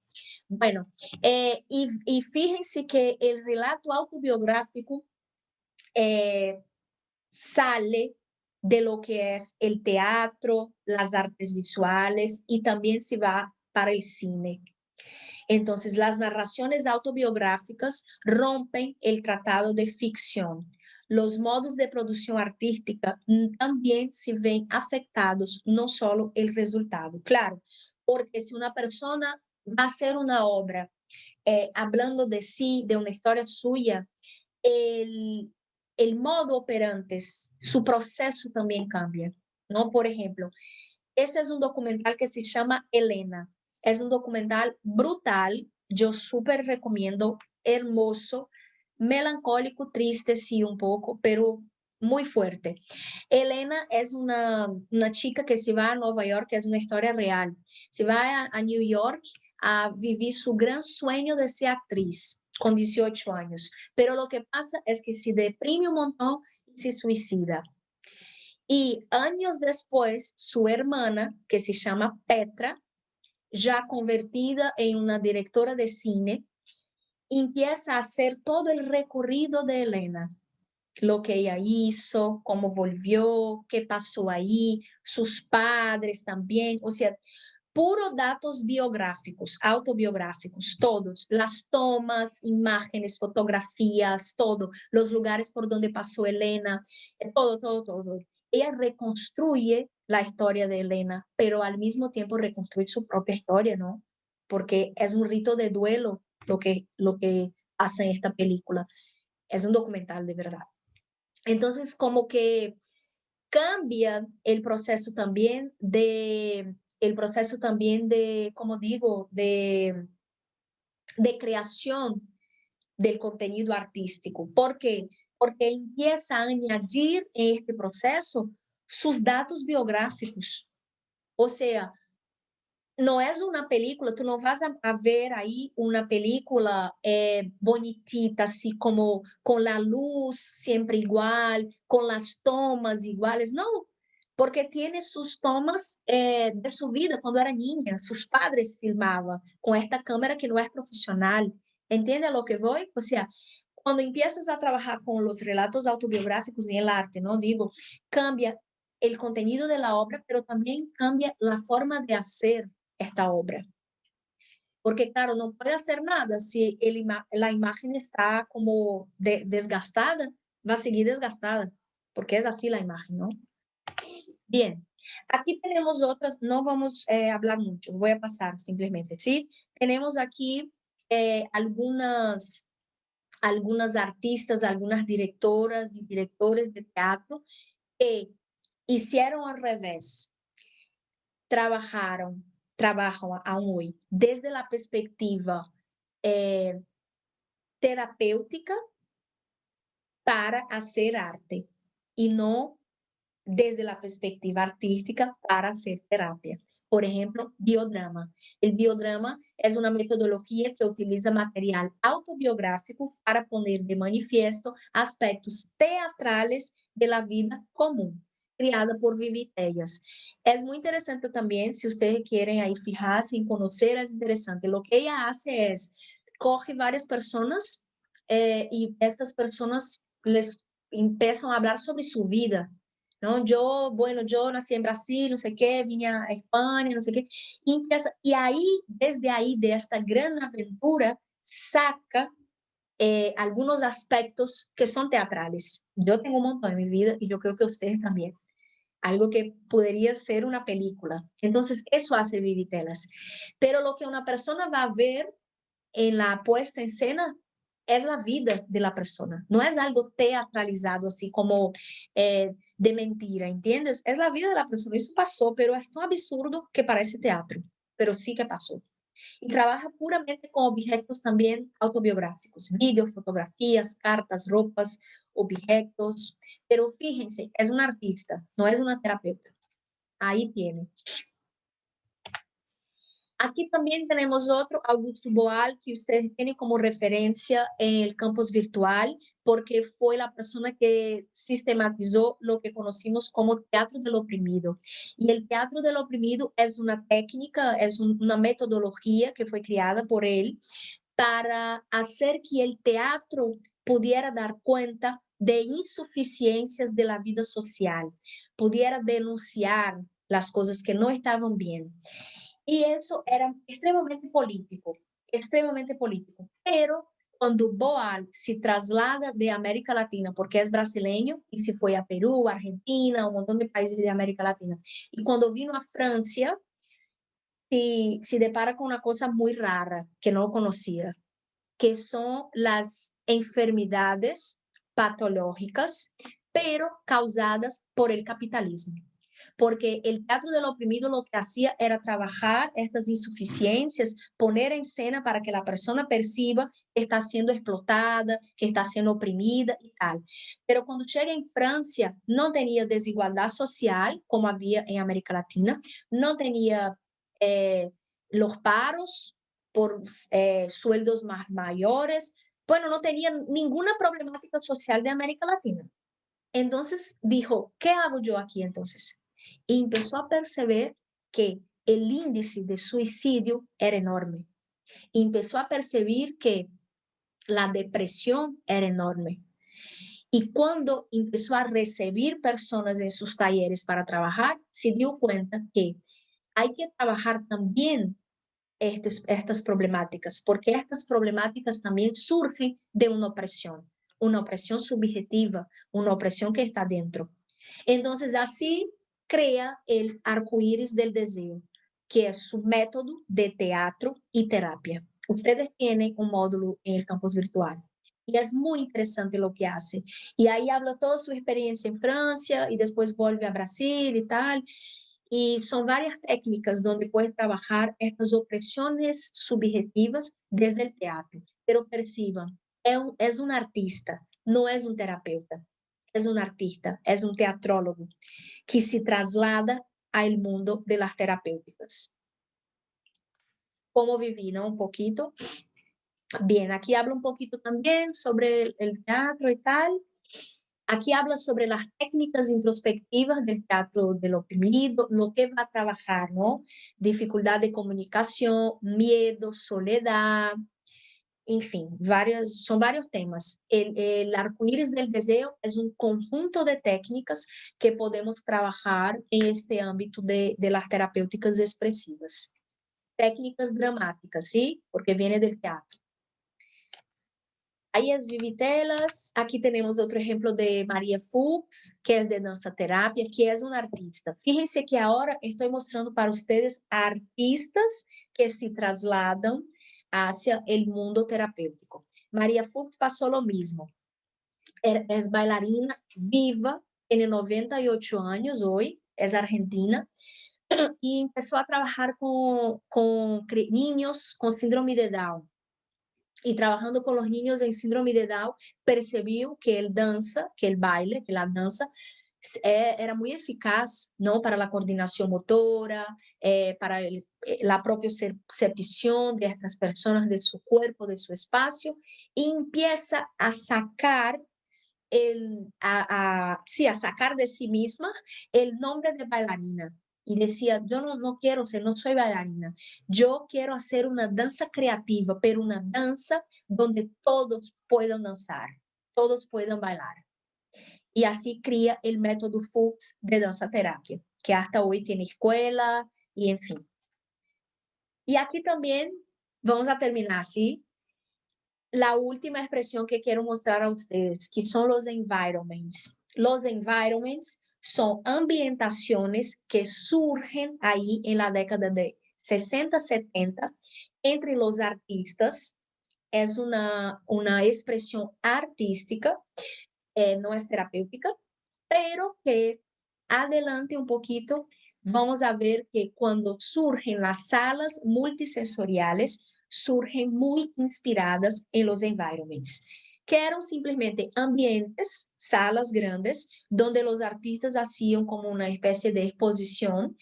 Bueno, y fíjense que el relato autobiográfico sale de lo que es el teatro, las artes visuales y también se va para el cine. Entonces, las narraciones autobiográficas rompen el tratado de ficción. Los modos de producción artística también se ven afectados, no solo el resultado. Claro, porque si una persona va a hacer una obra hablando de sí, de una historia suya, el modo operante, su proceso también cambia, ¿no? Por ejemplo, ese es un documental que se llama Elena. Es un documental brutal, yo súper recomiendo, hermoso, melancólico, triste, sí, un poco, pero muy fuerte. Elena es una chica que se va a Nueva York, que es una historia real. Se va a New York a vivir su gran sueño de ser actriz con 18 años. Pero lo que pasa es que se deprime un montón y se suicida. Y años después, su hermana, que se llama Petra, ya convertida en una directora de cine, empieza a hacer todo el recorrido de Elena. Lo que ella hizo, cómo volvió, qué pasó ahí, sus padres también. O sea, puro datos biográficos, autobiográficos, todos. Las tomas, imágenes, fotografías, todo. Los lugares por donde pasó Elena, todo. Ella reconstruye la historia de Elena, pero al mismo tiempo reconstruye su propia historia, ¿no? Porque es un rito de duelo lo que hace en esta película. Es un documental de verdad. Entonces, como que cambia el proceso también como digo, de creación del contenido artístico. ¿Por qué? Porque empieza a añadir en este proceso sus datos biográficos. O sea, no es una película, tú no vas a ver ahí una película bonitita, así como con la luz siempre igual, con las tomas iguales, no, porque tiene sus tomas de su vida cuando era niña, sus padres filmaban con esta cámara que no es profesional, ¿entiende a lo que voy? O sea, cuando empiezas a trabajar con los relatos autobiográficos y el arte, ¿no? Digo, cambia el contenido de la obra, pero también cambia la forma de hacer esta obra. Porque, claro, no puede hacer nada si la imagen está como desgastada, va a seguir desgastada, porque es así la imagen, ¿no? Bien, aquí tenemos otras, no vamos a hablar mucho, voy a pasar simplemente, ¿sí? Tenemos aquí algunas artistas, algunas directoras y directores de teatro que hicieron al revés, trabajan aún hoy desde la perspectiva terapéutica para hacer arte y no desde la perspectiva artística para hacer terapia. Por ejemplo, biodrama. El biodrama es una metodología que utiliza material autobiográfico para poner de manifiesto aspectos teatrales de la vida común, creada por Vivi Tellas. Es muy interesante también, si ustedes quieren ahí fijarse en conocer, es interesante. Lo que ella hace es, coge varias personas y estas personas les empiezan a hablar sobre su vida, ¿no? Yo nací en Brasil, no sé qué, vine a España, no sé qué, y ahí, desde ahí, de esta gran aventura, saca algunos aspectos que son teatrales. Yo tengo un montón en mi vida y yo creo que ustedes también. Algo que podría ser una película. Entonces, eso hace Vivitelas. Pero lo que una persona va a ver en la puesta en escena es la vida de la persona. No es algo teatralizado, así como de mentira, ¿entiendes? Es la vida de la persona. Eso pasó, pero es tan absurdo que parece teatro, pero sí que pasó. Y trabaja puramente con objetos también autobiográficos, vídeos, fotografías, cartas, ropas, objetos. Pero fíjense, es una artista, no es una terapeuta. Ahí tiene. Aquí también tenemos otro, Augusto Boal, que ustedes tienen como referencia en el campus virtual, porque fue la persona que sistematizó lo que conocimos como teatro del oprimido. Y el teatro del oprimido es una técnica, es una metodología que fue creada por él para hacer que el teatro pudiera dar cuenta de insuficiencias de la vida social, pudiera denunciar las cosas que no estaban bien. Y eso era extremadamente político. Pero cuando Boal se traslada de América Latina, porque es brasileño, y se fue a Perú, Argentina, un montón de países de América Latina, y cuando vino a Francia, se depara con una cosa muy rara que no conocía, que son las enfermedades patológicas, pero causadas por el capitalismo. Porque el teatro del oprimido lo que hacía era trabajar estas insuficiencias, poner en escena para que la persona perciba que está siendo explotada, que está siendo oprimida y tal. Pero cuando llega en Francia, no tenía desigualdad social como había en América Latina, no tenía los paros por sueldos más mayores, bueno, no tenía ninguna problemática social de América Latina. Entonces dijo, ¿qué hago yo aquí entonces? Y empezó a perceber que el índice de suicidio era enorme. Y empezó a percibir que la depresión era enorme. Y cuando empezó a recibir personas en sus talleres para trabajar, se dio cuenta que hay que trabajar también estas problemáticas, porque estas problemáticas también surgen de una opresión subjetiva, una opresión que está dentro. Entonces, así crea el arcoíris del deseo, que es su método de teatro y terapia. Ustedes tienen un módulo en el campus virtual. Y es muy interesante lo que hace. Y ahí habla toda su experiencia en Francia y después vuelve a Brasil y tal. Y son varias técnicas donde puedes trabajar estas opresiones subjetivas desde el teatro. Pero perciban, es un artista, no es un terapeuta. Es un artista, es un teatrólogo que se traslada al mundo de las terapéuticas. ¿Cómo viví, no? Un poquito. Bien, aquí hablo un poquito también sobre el teatro y tal. Aquí habla sobre las técnicas introspectivas del teatro del oprimido, lo que va a trabajar, ¿no? Dificultad de comunicación, miedo, soledad, en fin, son varios temas. El arcoíris del deseo es un conjunto de técnicas que podemos trabajar en este ámbito de las terapéuticas expresivas. Técnicas dramáticas, ¿sí? Porque viene del teatro. Ahí es Vivitelas. Aquí tenemos otro ejemplo de María Fuchs, que es de danza terapia, que es una artista. Fíjense que ahora estoy mostrando para ustedes artistas que se trasladan hacia el mundo terapéutico. María Fuchs pasó lo mismo. Es bailarina viva, tiene 98 años hoy, es argentina, y empezó a trabajar con niños con síndrome de Down. Y trabajando con los niños en síndrome de Down, percibió que el danza, que el baile, que la danza era muy eficaz, ¿no? Para la coordinación motora, para la propia percepción de estas personas, de su cuerpo, de su espacio, y empieza a sacar a sacar de sí misma el nombre de bailarina. y decía, yo no quiero ser, no soy bailarina, yo quiero hacer una danza creativa, pero una danza donde todos puedan danzar, todos puedan bailar. Y así cría el método Fuchs de danza terapia, que hasta hoy tiene escuela y en fin. Y aquí también vamos a terminar, ¿sí? La última expresión que quiero mostrar a ustedes, que son los environments. Los environments son ambientaciones que surgen ahí en la década de 60, 70, entre los artistas. Es una expresión artística, no es terapéutica, pero que adelante un poquito vamos a ver que cuando surgen las salas multisensoriales, surgen muy inspiradas en los environments, que eran simplemente ambientes, salas grandes, donde los artistas hacían como una especie de exposición,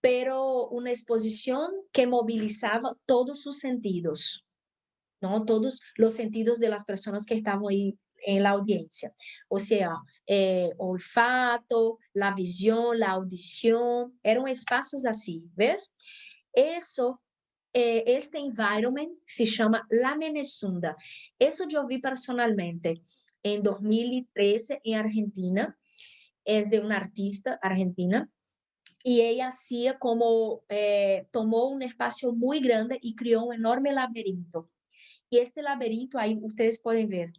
pero una exposición que movilizaba todos sus sentidos, ¿no? Todos los sentidos de las personas que estaban ahí en la audiencia. O sea, olfato, la visión, la audición, eran espacios así, ¿ves? Eso, este environment se llama La Menezunda. Eso yo vi personalmente en 2013 en Argentina. Es de una artista argentina. Y ella hacía como, tomó un espacio muy grande y creó un enorme laberinto. Y este laberinto, ahí ustedes pueden ver,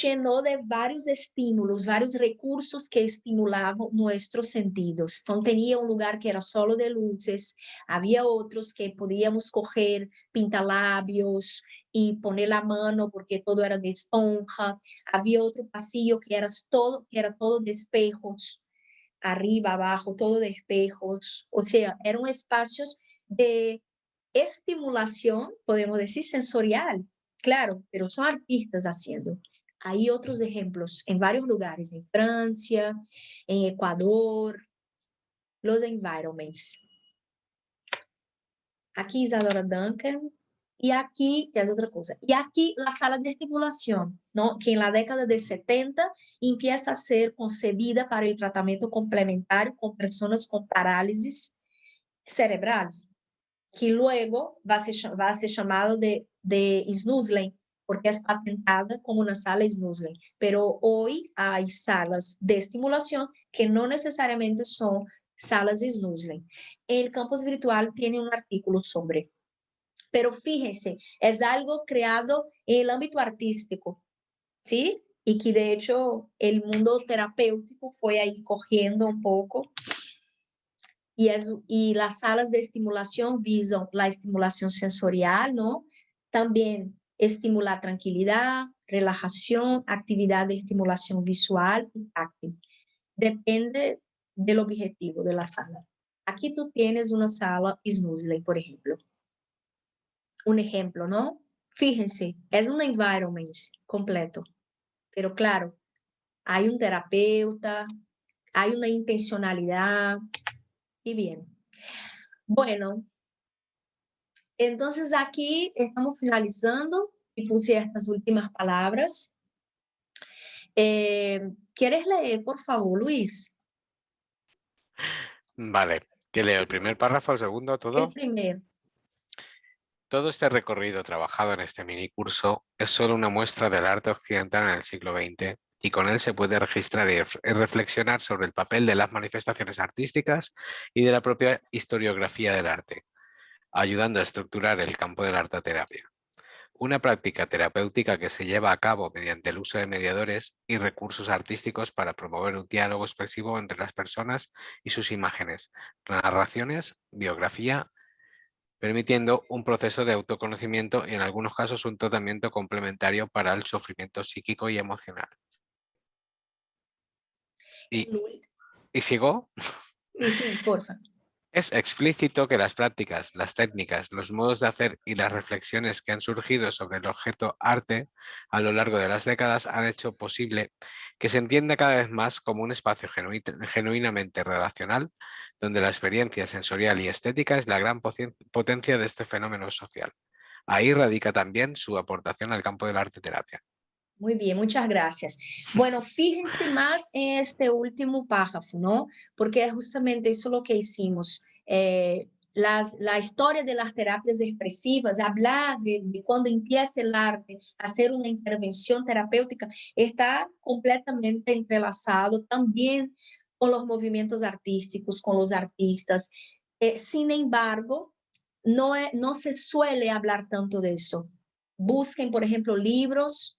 llenó de varios estímulos, varios recursos que estimulaban nuestros sentidos. Entonces tenía un lugar que era solo de luces, había otros que podíamos coger pintalabios y poner la mano porque todo era de esponja, había otro pasillo que era todo de espejos, arriba, abajo, todo de espejos, o sea, eran espacios de estimulación, podemos decir, sensorial, claro, pero son artistas haciendo. Hay otros ejemplos en varios lugares, en Francia, en Ecuador, los environments. Aquí Isadora Duncan, y aquí, que es otra cosa, y aquí la sala de estimulación, ¿no? Que en la década de 70 empieza a ser concebida para el tratamiento complementario con personas con parálisis cerebral, que luego va a ser llamado de Snoozelen, porque es patentada como una sala Snoozelen. Pero hoy hay salas de estimulación que no necesariamente son salas Snoozelen. El campus virtual tiene un artículo sobre. Pero fíjense, es algo creado en el ámbito artístico, ¿sí? Y que de hecho el mundo terapéutico fue ahí cogiendo un poco. Y las salas de estimulación visan la estimulación sensorial, ¿no? También estimular tranquilidad, relajación, actividad de estimulación visual y táctil. Depende del objetivo de la sala. Aquí tú tienes una sala Snoozelen, por ejemplo. Un ejemplo, ¿no? Fíjense, es un environment completo. Pero claro, hay un terapeuta, hay una intencionalidad y bien. Bueno, entonces aquí estamos finalizando y puse estas últimas palabras. ¿Quieres leer, por favor, Luis? Vale, ¿qué leo? ¿El primer párrafo, el segundo, todo? El primero. Todo este recorrido trabajado en este minicurso es solo una muestra del arte occidental en el siglo XX y con él se puede registrar y reflexionar sobre el papel de las manifestaciones artísticas y de la propia historiografía del arte, ayudando a estructurar el campo de la arteterapia. Una práctica terapéutica que se lleva a cabo mediante el uso de mediadores y recursos artísticos para promover un diálogo expresivo entre las personas y sus imágenes, narraciones, biografía, permitiendo un proceso de autoconocimiento y en algunos casos un tratamiento complementario para el sufrimiento psíquico y emocional. ¿Y sigo? Sí, porfa. Es explícito que las prácticas, las técnicas, los modos de hacer y las reflexiones que han surgido sobre el objeto arte a lo largo de las décadas han hecho posible que se entienda cada vez más como un espacio genuinamente relacional, donde la experiencia sensorial y estética es la gran potencia de este fenómeno social. Ahí radica también su aportación al campo de la arteterapia. Muy bien, muchas gracias. Bueno, fíjense más en este último párrafo, ¿no? Porque es justamente eso lo que hicimos. La historia de las terapias expresivas, hablar de cuando empieza el arte, hacer una intervención terapéutica, está completamente entrelazado también con los movimientos artísticos, con los artistas. Sin embargo, no se suele hablar tanto de eso. Busquen, por ejemplo, libros.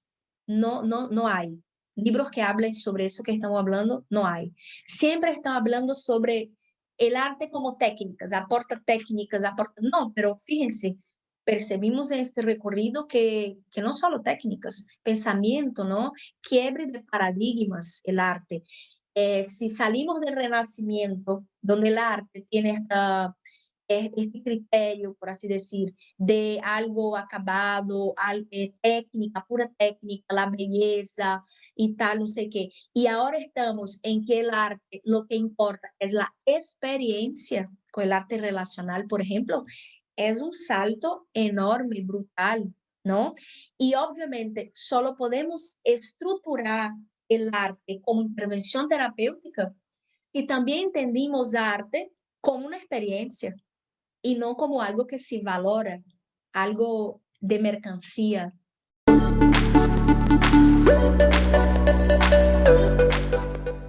No hay. Libros que hablen sobre eso que estamos hablando, no hay. Siempre están hablando sobre el arte como técnicas, aporta técnicas, aporta... No, pero fíjense, percibimos en este recorrido que no solo técnicas, pensamiento, ¿no? Quiebre de paradigmas, el arte. Si salimos del Renacimiento, donde el arte tiene este criterio, por así decir, de algo acabado, técnica, pura técnica, la belleza y tal, no sé qué. Y ahora estamos en que el arte, lo que importa es la experiencia con el arte relacional, por ejemplo, es un salto enorme, brutal, ¿no? Y obviamente solo podemos estructurar el arte como intervención terapéutica si también entendimos arte como una experiencia y no como algo que se valora, algo de mercancía.